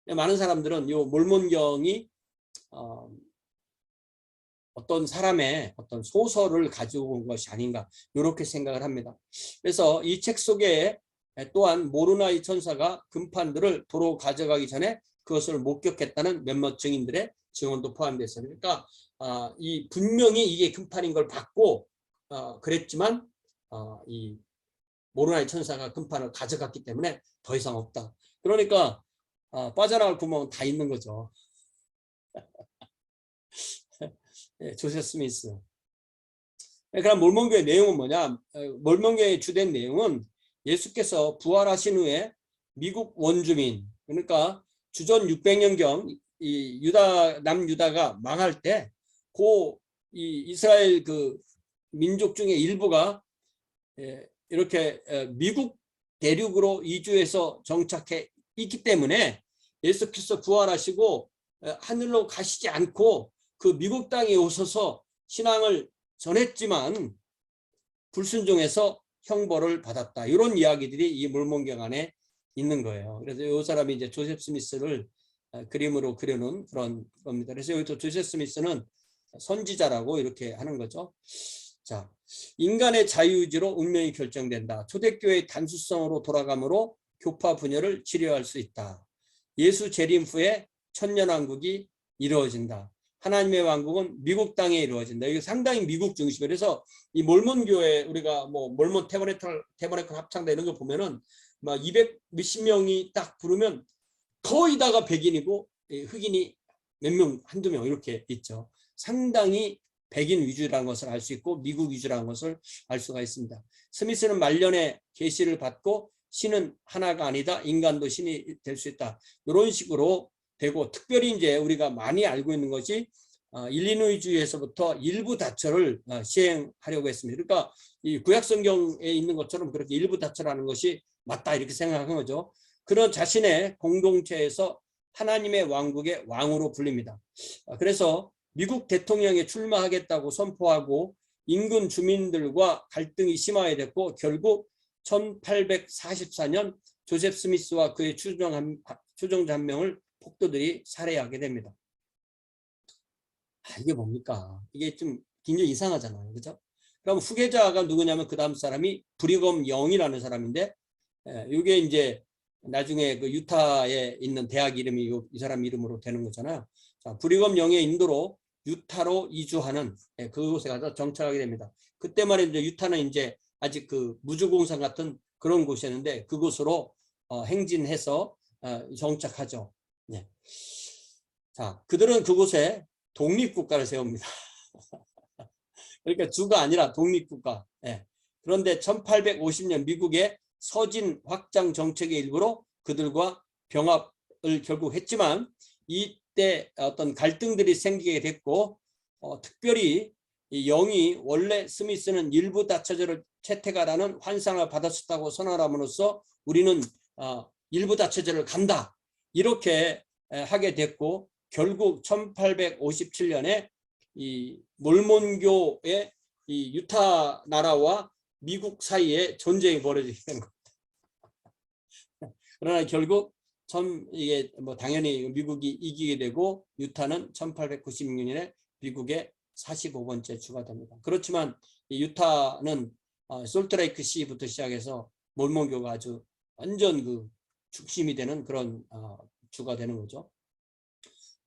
많은 사람들은 이 몰몬경이 어떤 사람의 어떤 소설을 가지고 온 것이 아닌가 이렇게 생각을 합니다. 그래서 이 책 속에 또한 모르나이 천사가 금판들을 도로 가져가기 전에 그것을 목격했다는 몇몇 증인들의 증언도 포함되어 있어요. 그러니까 이 분명히 이게 금판인 걸 봤고 그랬지만 이 모르나이 천사가 금판을 가져갔기 때문에 더 이상 없다. 그러니까 빠져나갈 구멍은 다 있는 거죠. 조셉 스미스. 그럼 몰몬교의 내용은 뭐냐? 몰몬교의 주된 내용은 예수께서 부활하신 후에 미국 원주민, 그러니까 주전 600년경 이 남유다가 망할 때 이 이스라엘 그 민족 중에 일부가 이렇게 미국 대륙으로 이주해서 정착해 있기 때문에 예수께서 부활하시고 하늘로 가시지 않고 그 미국 땅에 오셔서 신앙을 전했지만 불순종해서 형벌을 받았다. 이런 이야기들이 이 몰몬경 안에 있는 거예요. 그래서 이 사람이 이제 조셉 스미스를 그림으로 그려놓은 그런 겁니다. 그래서 여기서 조셉 스미스는 선지자라고 이렇게 하는 거죠. 자, 인간의 자유의지로 운명이 결정된다. 초대교회의 단수성으로 돌아감으로 교파 분열을 치료할 수 있다. 예수 재림 후에 천년왕국이 이루어진다. 하나님의 왕국은 미국 땅에 이루어진다. 이게 상당히 미국 중심이에요. 그래서 이 몰몬 교회 우리가 뭐 몰몬 태버네클 합창단 이런 거 보면은 막 200 몇십 명이 딱 부르면 거의 다가 백인이고 흑인이 몇 명, 한두 명 이렇게 있죠. 상당히 백인 위주라는 것을 알 수 있고 미국 위주라는 것을 알 수가 있습니다. 스미스는 말년에 계시를 받고 신은 하나가 아니다. 인간도 신이 될 수 있다. 이런 식으로 되고, 특별히 이제 우리가 많이 알고 있는 것이 일리노이주에서부터 일부 다처를 시행하려고 했습니다. 그러니까 이 구약 성경에 있는 것처럼 그렇게 일부 다처라는 것이 맞다 이렇게 생각한 거죠. 그런 자신의 공동체에서 하나님의 왕국의 왕으로 불립니다. 그래서 미국 대통령에 출마하겠다고 선포하고 인근 주민들과 갈등이 심화해 됐고 결국 1844년 조셉 스미스와 그의 추종자 한 명을 폭도들이 살해하게 됩니다. 이게 뭡니까? 이게 좀 굉장히 이상하잖아요. 그죠? 그럼 후계자가 누구냐면 그 다음 사람이 브리검 영이라는 사람인데, 이게 이제 나중에 그 유타에 있는 대학 이름이 이 사람 이름으로 되는 거잖아요. 자, 브리검 영의 인도로 유타로 이주하는, 그곳에 가서 정착하게 됩니다. 그때만 해도 유타는 이제 아직 그 무주공산 같은 그런 곳이었는데 그곳으로 행진해서 정착하죠. 네. 자, 그들은 그곳에 독립국가를 세웁니다. 그러니까 주가 아니라 독립국가. 예. 그런데 1850년 미국의 서진 확장 정책의 일부로 그들과 병합을 결국 했지만 이때 어떤 갈등들이 생기게 됐고 특별히 이 영이 원래 스미스는 일부 다처제를 채택하라는 환상을 받았었다고 선언함으로써 우리는 일부 다처제를 간다 이렇게 하게 됐고 결국 1857년에 이 몰몬교의 이 유타 나라와 미국 사이에 전쟁이 벌어지게 된 겁니다. 그러나 결국 이게 뭐 당연히 미국이 이기게 되고 유타는 1896년에 미국의 45번째 주가 됩니다. 그렇지만 이 유타는 솔트레이크 시부터 시작해서 몰몬교가 아주 완전 그 중심이 되는 그런 주가 되는 거죠.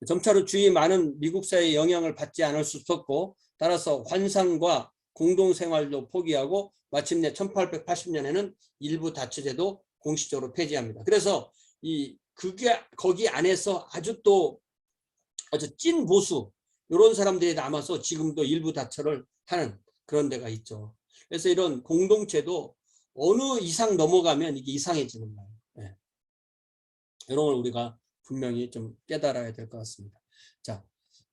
점차로 주위 많은 미국 사회의 영향을 받지 않을 수 없었고 따라서 환상과 공동생활도 포기하고 마침내 1880년에는 일부 다처제도 공식적으로 폐지합니다. 그래서 거기 안에서 아주 찐 보수 이런 사람들이 남아서 지금도 일부 다처를 하는 그런 데가 있죠. 그래서 이런 공동체도 어느 이상 넘어가면 이게 이상해지는 거예요. 네. 이런 걸 우리가 분명히 좀 깨달아야 될 것 같습니다. 자,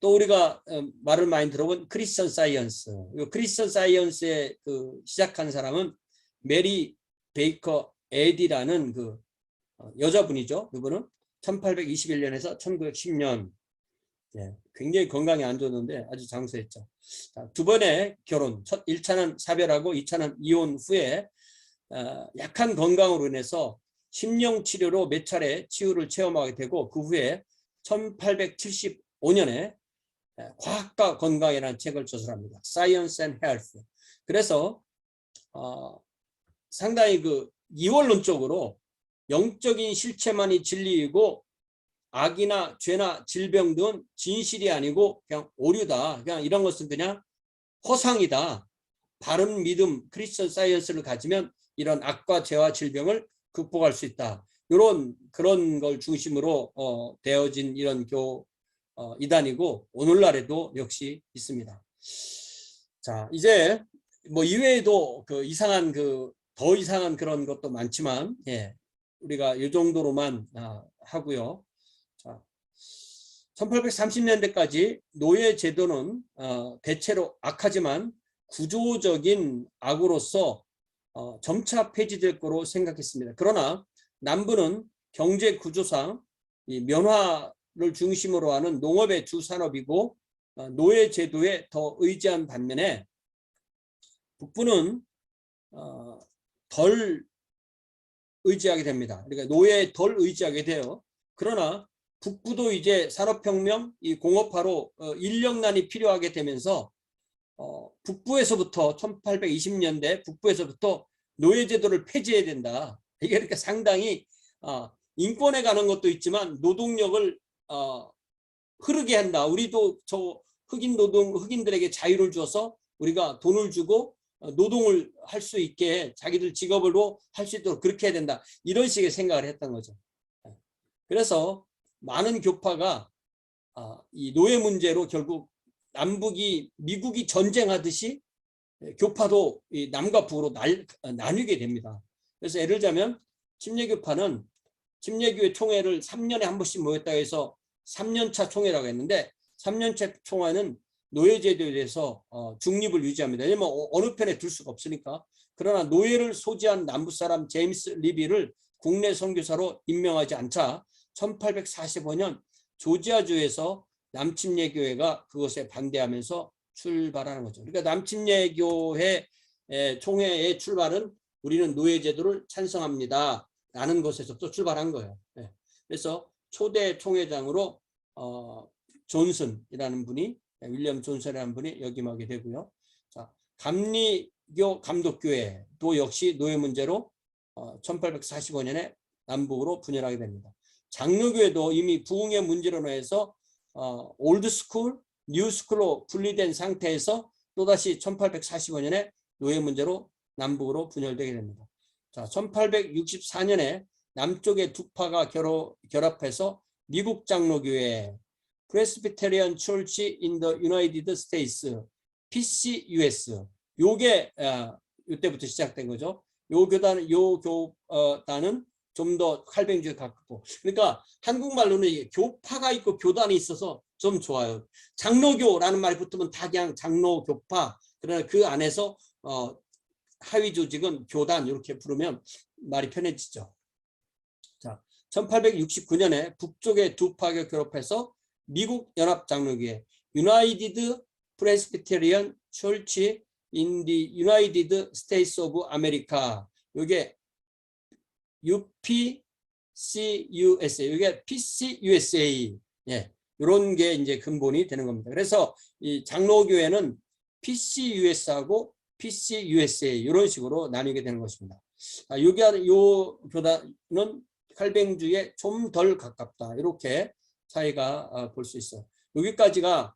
또 우리가 말을 많이 들어본 크리스천 사이언스. 이 크리스천 사이언스에 시작한 사람은 메리 베이커 에디라는 그 여자분이죠. 이분은 1821년에서 1910년. 예, 굉장히 건강이 안 좋았는데 아주 장수했죠. 자, 두 번의 결혼, 1차는 사별하고 2차는 이혼 후에 약한 건강으로 인해서 심령치료로 몇 차례 치유를 체험하게 되고 그 후에 1875년에 과학과 건강이라는 책을 저술합니다. Science and Health. 그래서 상당히 이원론적으로 영적인 실체만이 진리이고 악이나 죄나 질병 등 진실이 아니고 그냥 오류다. 그냥 이런 것은 그냥 허상이다. 바른 믿음, 크리스천 사이언스를 가지면 이런 악과 죄와 질병을 극복할 수 있다. 그런 걸 중심으로 되어진 이런 이단이고 오늘날에도 역시 있습니다. 자, 이제 뭐 이외에도 더 이상한 그런 것도 많지만 우리가 이 정도로만 하고요. 자, 1830년대까지 노예 제도는 대체로 악하지만 구조적인 악으로서 점차 폐지될 거로 생각했습니다. 그러나 남부는 경제 구조상 면화를 중심으로 하는 농업의 주 산업이고 노예 제도에 더 의지한 반면에 북부는 덜 의지하게 됩니다. 그러니까 노예에 덜 의지하게 돼요. 그러나 북부도 이제 산업혁명, 이 공업화로 인력난이 필요하게 되면서 북부에서부터 1820년대 북부에서부터 노예제도를 폐지해야 된다. 이게 이렇게 상당히 인권에 가는 것도 있지만 노동력을 흐르게 한다. 우리도 흑인들에게 자유를 줘서 우리가 돈을 주고 노동을 할 수 있게 자기들 직업으로 할 수 있도록 그렇게 해야 된다. 이런 식의 생각을 했던 거죠. 그래서 많은 교파가 이 노예 문제로 결국 미국이 전쟁하듯이 교파도 남과 북으로 나뉘게 됩니다. 그래서 예를 들자면 침례교파는 침례교회 총회를 3년에 한 번씩 모였다고 해서 3년차 총회라고 했는데 3년차 총회는 노예제도에 대해서 중립을 유지합니다. 왜냐하면 어느 편에 둘 수가 없으니까. 그러나 노예를 소지한 남부사람 제임스 리비를 국내 선교사로 임명하지 않자 1845년 조지아주에서 남침례교회가 그것에 반대하면서 출발하는 거죠. 그러니까 남침례교회 총회의 출발은 우리는 노예제도를 찬성합니다 라는 것에서부터 출발한 거예요. 그래서 초대 총회장으로 존슨이라는 분이, 윌리엄 존슨이라는 분이 역임하게 되고요. 자, 감리교 감독교회도 역시 노예 문제로 1845년에 남북으로 분열하게 됩니다. 장로교회도 이미 부흥의 문제로 인해서 올드 스쿨, 뉴 스쿨로 분리된 상태에서 또다시 1845년에 노예 문제로 남북으로 분열되게 됩니다. 자, 1864년에 남쪽의 두 파가 결합해서 미국 장로교회 Presbyterian Church in the United States, PCUS, 요게 이때부터 시작된 거죠. 요 교단은 좀 더 칼뱅주에 가깝고, 그러니까 한국말로는 교파가 있고 교단이 있어서 좀 좋아요. 장로교라는 말이 붙으면 다 그냥 장로 교파, 그러나 그 안에서 하위 조직은 교단 이렇게 부르면 말이 편해지죠. 자, 1869년에 북쪽의 두 파가 결합해서 미국 연합 장로교회 United Presbyterian Church in the United States of America, 이게 UPCUSA, 이게 PCUSA, 이런 게 이제 근본이 되는 겁니다. 그래서 이 장로교회는 PCUS하고 PCUSA 이런 식으로 나뉘게 되는 것입니다. 요 교단은 칼뱅주에 좀 덜 가깝다, 이렇게 차이가 볼 수 있어요. 여기까지가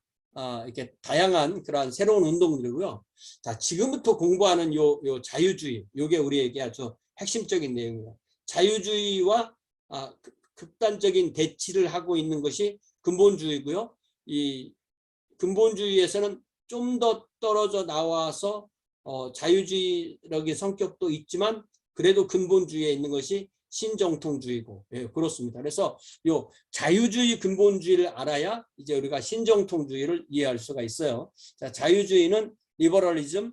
이렇게 다양한 그러한 새로운 운동들이고요. 자, 지금부터 공부하는 요 자유주의, 요게 우리에게 아주 핵심적인 내용이에요. 자유주의와 극단적인 대치를 하고 있는 것이 근본주의고요. 이 근본주의에서는 좀 더 떨어져 나와서 자유주의적인 성격도 있지만 그래도 근본주의에 있는 것이 신정통주의고, 그렇습니다. 그래서 요 자유주의 근본주의를 알아야 이제 우리가 신정통주의를 이해할 수가 있어요. 자, 자유주의는 리버럴리즘,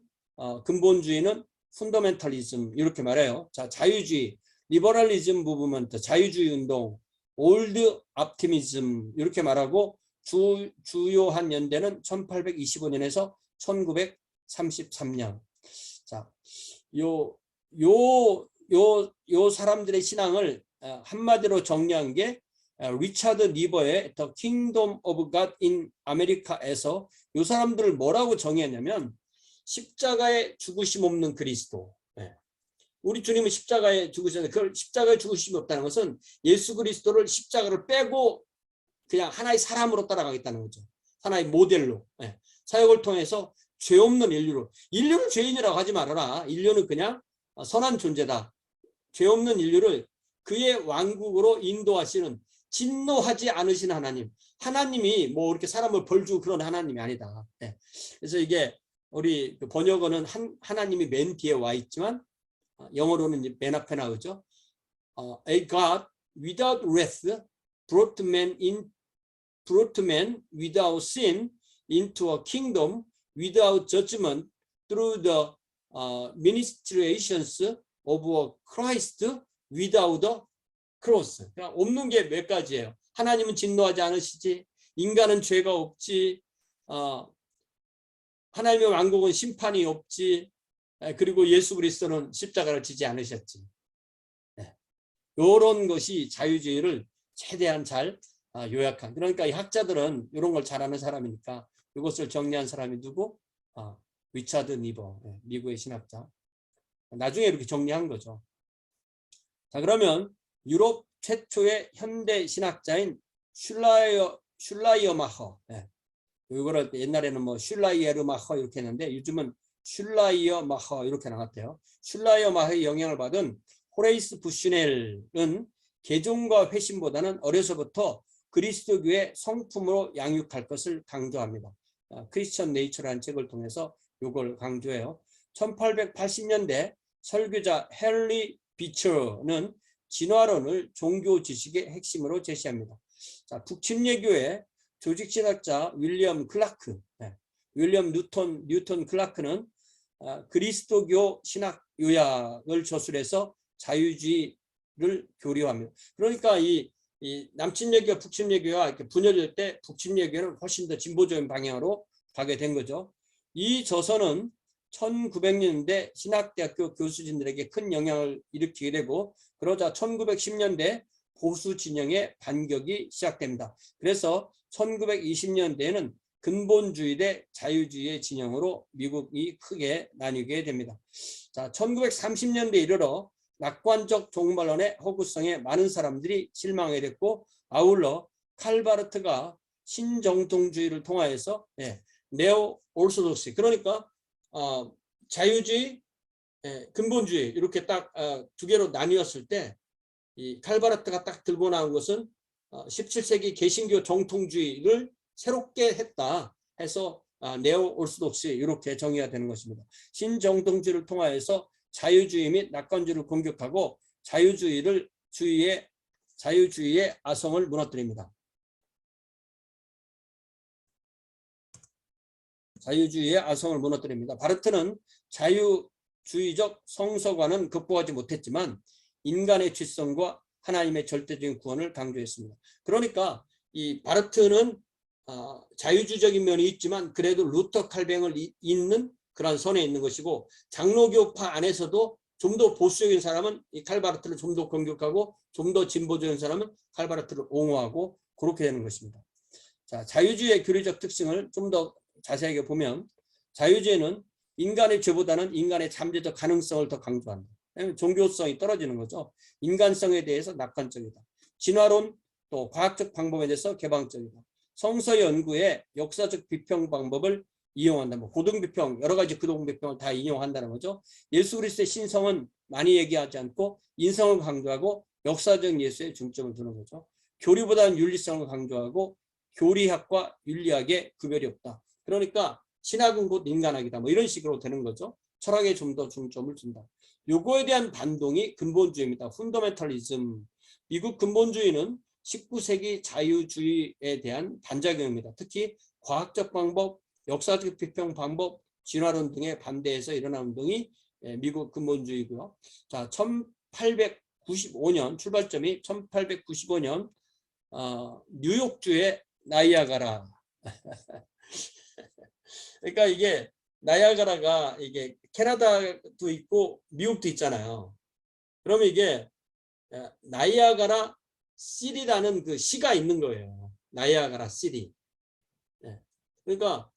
근본주의는 펀더멘털리즘, 이렇게 말해요. 자, 자유주의, 리버럴리즘 부분은 자유주의 운동, 올드 옵티미즘 이렇게 말하고, 주요한 연대는 1825년에서 1933년. 자, 요 사람들의 신앙을 한마디로 정리한 게 리차드 니버의 The Kingdom of God in America에서 요 사람들을 뭐라고 정의했냐면 십자가에 죽으심 없는 그리스도. 우리 주님은 십자가에 죽으셨는데 그 십자가에 죽으심이 없다는 것은 예수 그리스도를 십자가를 빼고 그냥 하나의 사람으로 따라가겠다는 거죠. 하나의 모델로. 사역을 통해서 죄 없는 인류는 죄인이라고 하지 말아라. 인류는 그냥 선한 존재다. 죄 없는 인류를 그의 왕국으로 인도하시는, 진노하지 않으신 하나님이 뭐 이렇게 사람을 벌주고 그런 하나님이 아니다. 그래서 이게 우리 번역어는 하나님이 맨 뒤에 와 있지만 영어로는 맨 앞에 나오죠. A God without wrath brought man without sin into a kingdom without judgment through the ministrations of Christ without the cross. 그러니까 없는 게 몇 가지예요. 하나님은 진노하지 않으시지, 인간은 죄가 없지, 하나님의 왕국은 심판이 없지, 그리고 예수 그리스도는 십자가를 지지 않으셨지. 이런 것이 자유주의를 최대한 잘 요약한. 그러니까 이 학자들은 이런 걸 잘하는 사람이니까 이것을 정리한 사람이 누구? 리차드 니버, 미국의 신학자. 나중에 이렇게 정리한 거죠. 자, 그러면 유럽 최초의 현대 신학자인 슐라이어마허. 이거를 옛날에는 뭐 슐라이에르마허 이렇게 했는데 요즘은 슐라이어마허 이렇게 나왔대요. 슐라이어마허의 영향을 받은 호레이스 부슈넬은 개종과 회심보다는 어려서부터 그리스도교의 성품으로 양육할 것을 강조합니다. 크리스천 네이처라는 책을 통해서 이걸 강조해요. 1880년대 설교자 헨리 비처는 진화론을 종교 지식의 핵심으로 제시합니다. 자, 북침례교회 조직신학자 윌리엄 뉴턴 클라크는 그리스도교 신학 요약을 저술해서 자유주의를 교류합니다. 그러니까 이 이 남침예교와 북침예교가 이렇게 분열될 때 북침예교는 훨씬 더 진보적인 방향으로 가게 된 거죠. 이 저서는 1900년대 신학대학교 교수진들에게 큰 영향을 일으키게 되고 그러자 1910년대 보수 진영의 반격이 시작됩니다. 그래서 1920년대에는 근본주의 대 자유주의의 진영으로 미국이 크게 나뉘게 됩니다. 자, 1930년대 이르러 낙관적 종말론의 허구성에 많은 사람들이 실망하게 됐고 아울러 칼바르트가 신정통주의를 통하여서 네오 올소독스 그러니까 자유주의, 근본주의 이렇게 딱 두 개로 나뉘었을 때 이 칼바르트가 딱 들고 나온 것은 17세기 개신교 정통주의를 새롭게 했다 해서 네오 올소독스 이렇게 정의가 되는 것입니다. 신정통주의를 통하여서 자유주의 및 낙관주의를 공격하고 자유주의의 아성을 무너뜨립니다. 자유주의의 아성을 무너뜨립니다. 바르트는 자유주의적 성서관은 극복하지 못했지만 인간의 죄성과 하나님의 절대적인 구원을 강조했습니다. 그러니까 이 바르트는 자유주의적인 면이 있지만 그래도 루터 칼뱅을 잇는 그런 선에 있는 것이고 장로교파 안에서도 좀 더 보수적인 사람은 이 칼바르트를 좀 더 공격하고 좀 더 진보적인 사람은 칼바르트를 옹호하고 그렇게 되는 것입니다. 자, 자유주의의 교리적 특징을 좀 더 자세하게 보면 자유주의는 인간의 죄보다는 인간의 잠재적 가능성을 더 강조한다. 종교성이 떨어지는 거죠. 인간성에 대해서 낙관적이다. 진화론 또 과학적 방법에 대해서 개방적이다. 성서 연구의 역사적 비평 방법을 이용한다. 뭐 고등비평 여러 가지 고등비평을 다 이용한다는 거죠. 예수 그리스도의 신성은 많이 얘기하지 않고 인성을 강조하고 역사적 예수에 중점을 두는 거죠. 교리보다는 윤리성을 강조하고 교리학과 윤리학의 구별이 없다. 그러니까 신학은 곧 인간학이다. 뭐 이런 식으로 되는 거죠. 철학에 좀 더 중점을 둔다. 요거에 대한 반동이 근본주의입니다. 펀더멘털리즘. 미국 근본주의는 19세기 자유주의에 대한 반작용입니다. 특히 과학적 방법, 역사적 비평 방법, 진화론 등의 반대에서 일어난 운동이 미국 근본주의고요. 자, 1895년 출발점이 1895년 뉴욕주의 나이아가라. 그러니까 이게 나이아가라가 이게 캐나다도 있고 미국도 있잖아요. 그러면 이게 나이아가라 시리라는 그 시가 있는 거예요. 나이아가라 시리. 그러니까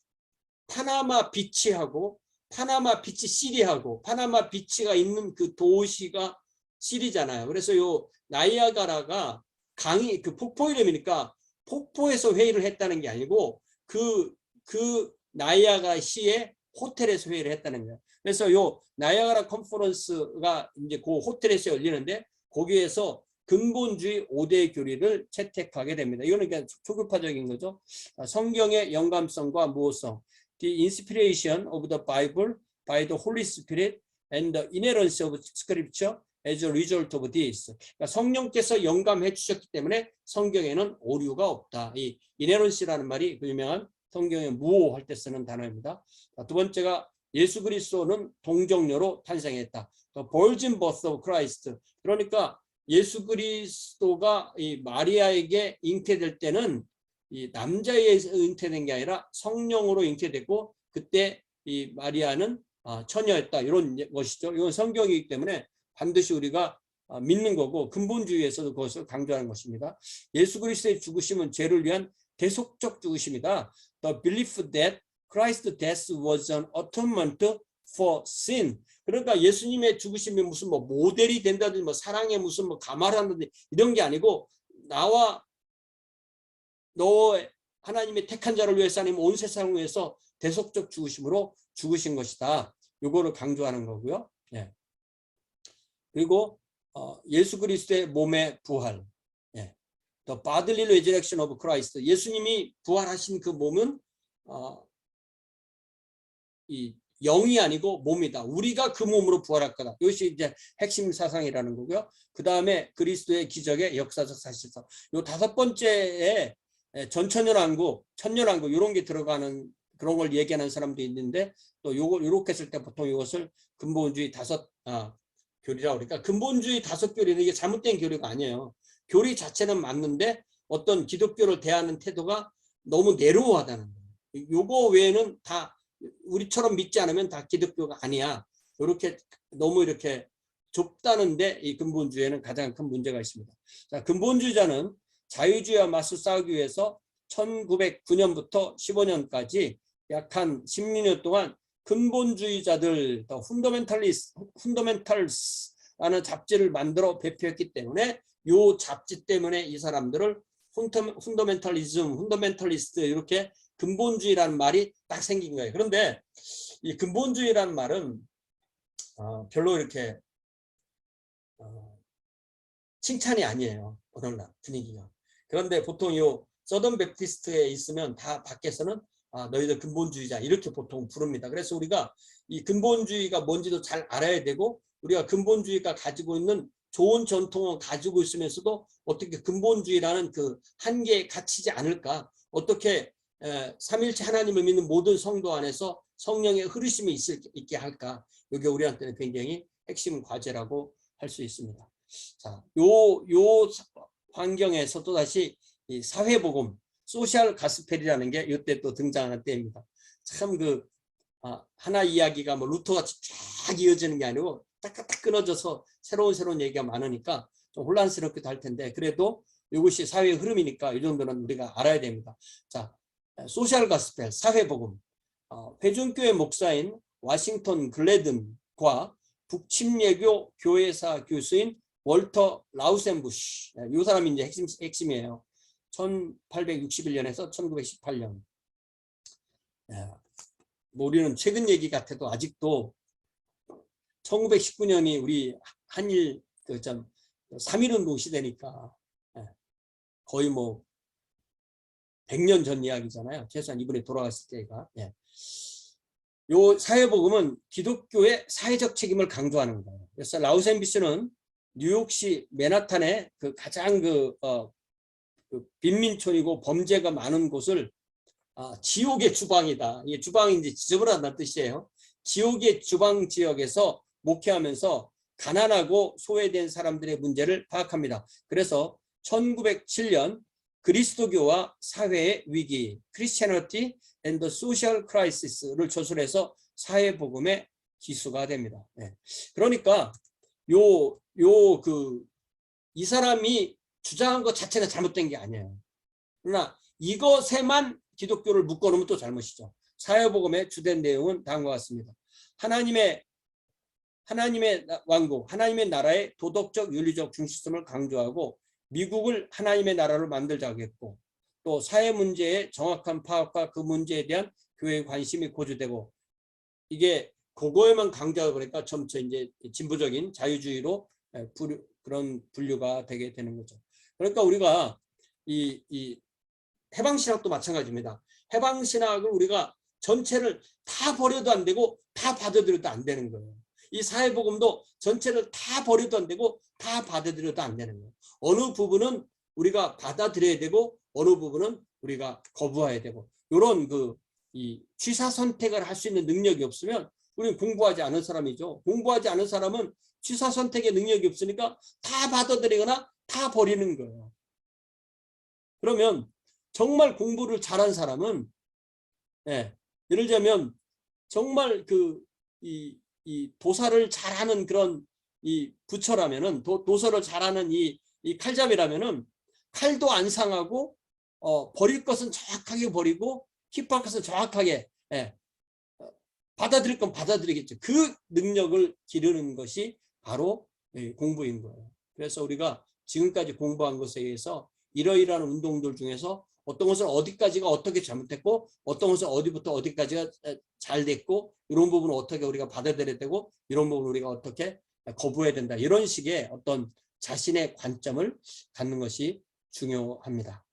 파나마 비치하고 파나마 비치 시리하고 파나마 비치가 있는 그 도시가 시리잖아요. 그래서 요 나이아가라가 강이 그 폭포 이름이니까 폭포에서 회의를 했다는 게 아니고 그 나이아가라 시의 호텔에서 회의를 했다는 거예요. 그래서 요 나이아가라 컨퍼런스가 이제 그 호텔에서 열리는데 거기에서 근본주의 5대 교리를 채택하게 됩니다. 이거는 그냥 초급화적인 거죠. 성경의 영감성과 무호성, the inspiration of the Bible by the Holy Spirit and the inerrancy of Scripture as a result of this. 그러니까 성령께서 영감해 주셨기 때문에 성경에는 오류가 없다. 이 inerrancy라는 말이 그 유명한 성경의 무호할 때 쓰는 단어입니다. 두 번째가 예수 그리스도는 동정녀로 탄생했다. The virgin birth of Christ. 그러니까 예수 그리스도가 이 마리아에게 잉태될 때는 이 남자에 의해서 잉태된 게 아니라 성령으로 잉태됐고 그때 이 마리아는 처녀였다. 이런 것이죠. 이건 성경이기 때문에 반드시 우리가 믿는 거고 근본주의에서도 그것을 강조하는 것입니다. 예수 그리스도의 죽으심은 죄를 위한 대속적 죽으심이다. The belief that Christ's death was an atonement for sin. 그러니까 예수님의 죽으심이 무슨 뭐 모델이 된다든지 뭐 사랑의 무슨 뭐 가말한다든지 이런 게 아니고 나와 너 하나님의 택한 자를 위해서 아니면 온 세상을 위해서 대속적 죽으심으로 죽으신 것이다. 요거를 강조하는 거고요. 예. 그리고 예수 그리스도의 몸의 부활. 예. The bodily resurrection of Christ. 예수님이 부활하신 그 몸은 이 영이 아니고 몸이다. 우리가 그 몸으로 부활할 거다. 이것이 이제 핵심 사상이라는 거고요. 그 다음에 그리스도의 기적의 역사적 사실성. 요 다섯 번째에 전천년왕국, 천년왕국 이런 게 들어가는 그런 걸 얘기하는 사람도 있는데 또 요거 이렇게 했을 때 보통 이것을 근본주의 다섯 교리라고 그러니까 근본주의 다섯 교리는 이게 잘못된 교리가 아니에요. 교리 자체는 맞는데 어떤 기독교를 대하는 태도가 너무 내로우하다는 거예요. 요거 외에는 다 우리처럼 믿지 않으면 다 기독교가 아니야. 이렇게 너무 이렇게 좁다는데 이 근본주의에는 가장 큰 문제가 있습니다. 자, 근본주의자는 자유주의와 맞서 싸우기 위해서 1909년부터 15년까지 약 한 16년 동안 근본주의자들, 더 훈더멘탈스라는 잡지를 만들어 배표했기 때문에 요 잡지 때문에 이 사람들을 훈더멘탈리스트 이렇게 근본주의라는 말이 딱 생긴 거예요. 그런데 이 근본주의라는 말은 별로 이렇게 칭찬이 아니에요. 오늘날 분위기가. 그런데 보통 요 서던 베프티스트에 있으면 다 밖에서는 너희들 근본주의자 이렇게 보통 부릅니다. 그래서 우리가 이 근본주의가 뭔지도 잘 알아야 되고 우리가 근본주의가 가지고 있는 좋은 전통을 가지고 있으면서도 어떻게 근본주의라는 그 한계에 갇히지 않을까, 어떻게 삼일체 하나님을 믿는 모든 성도 안에서 성령의 흐르심이 있게 할까, 이게 우리한테는 굉장히 핵심 과제라고 할 수 있습니다. 자, 요 환경에서 또다시 이 사회복음, 소셜 가스펠이라는 게 이때 또 등장하는 때입니다. 참 하나 이야기가 뭐 루터같이 쫙 이어지는 게 아니고 딱딱 끊어져서 새로운 얘기가 많으니까 좀 혼란스럽기도 할 텐데 그래도 이것이 사회의 흐름이니까 이 정도는 우리가 알아야 됩니다. 자, 소셜 가스펠, 사회복음. 회중교회 목사인 워싱턴 글래든과 북침예교 교회사 교수인 월터 라우센부시, 이 사람이 이제 핵심이에요. 1861년에서 1918년. 뭐 우리는 최근 얘기 같아도 아직도 1919년이 우리 한일 3.1운동 시대니까 거의 뭐 100년 전 이야기잖아요. 최소한 이분이 돌아갔을 때가. 요 사회복음은 기독교의 사회적 책임을 강조하는 거예요. 그래서 라우센비스는 뉴욕시 맨하탄의 가장 빈민촌이고 범죄가 많은 곳을 지옥의 주방이다. 이게 주방이 이제 지저분하다는 뜻이에요. 지옥의 주방 지역에서 목회하면서 가난하고 소외된 사람들의 문제를 파악합니다. 그래서 1907년 그리스도교와 사회의 위기, Christianity and the Social Crisis를 저술해서 사회복음의 기수가 됩니다. 그러니까 이 사람이 주장한 것 자체는 잘못된 게 아니에요. 그러나 이것에만 기독교를 묶어놓으면 또 잘못이죠. 사회복음의 주된 내용은 다음과 같습니다. 하나님의 왕국, 하나님의 나라의 도덕적 윤리적 중심성을 강조하고 미국을 하나님의 나라로 만들자고 했고, 또 사회 문제의 정확한 파악과 그 문제에 대한 교회의 관심이 고조되고, 이게 그거에만 강조하다 보니까 점차 이제 진보적인 자유주의로 그런 분류가 되게 되는 거죠. 그러니까 우리가 이 해방신학도 마찬가지입니다. 해방신학을 우리가 전체를 다 버려도 안 되고 다 받아들여도 안 되는 거예요. 이 사회복음도 전체를 다 버려도 안 되고 다 받아들여도 안 되는 거예요. 어느 부분은 우리가 받아들여야 되고 어느 부분은 우리가 거부해야 되고, 이런 이 취사 선택을 할 수 있는 능력이 없으면 우리는 공부하지 않은 사람이죠. 공부하지 않은 사람은 취사 선택의 능력이 없으니까 다 받아들이거나 다 버리는 거예요. 그러면 정말 공부를 잘한 사람은, 예를 들자면 정말 이 도사를 잘하는 그런 이 부처라면은, 도서를 잘하는 이 칼잡이라면은 칼도 안 상하고 버릴 것은 정확하게 버리고 킵할 것은 정확하게, 받아들일 건 받아들이겠죠. 그 능력을 기르는 것이 바로 공부인 거예요. 그래서 우리가 지금까지 공부한 것에 의해서 이러이러한 운동들 중에서 어떤 것은 어디까지가 어떻게 잘못됐고 어떤 것은 어디부터 어디까지가 잘 됐고, 이런 부분을 어떻게 우리가 받아들여야 되고 이런 부분을 우리가 어떻게 거부해야 된다, 이런 식의 어떤 자신의 관점을 갖는 것이 중요합니다.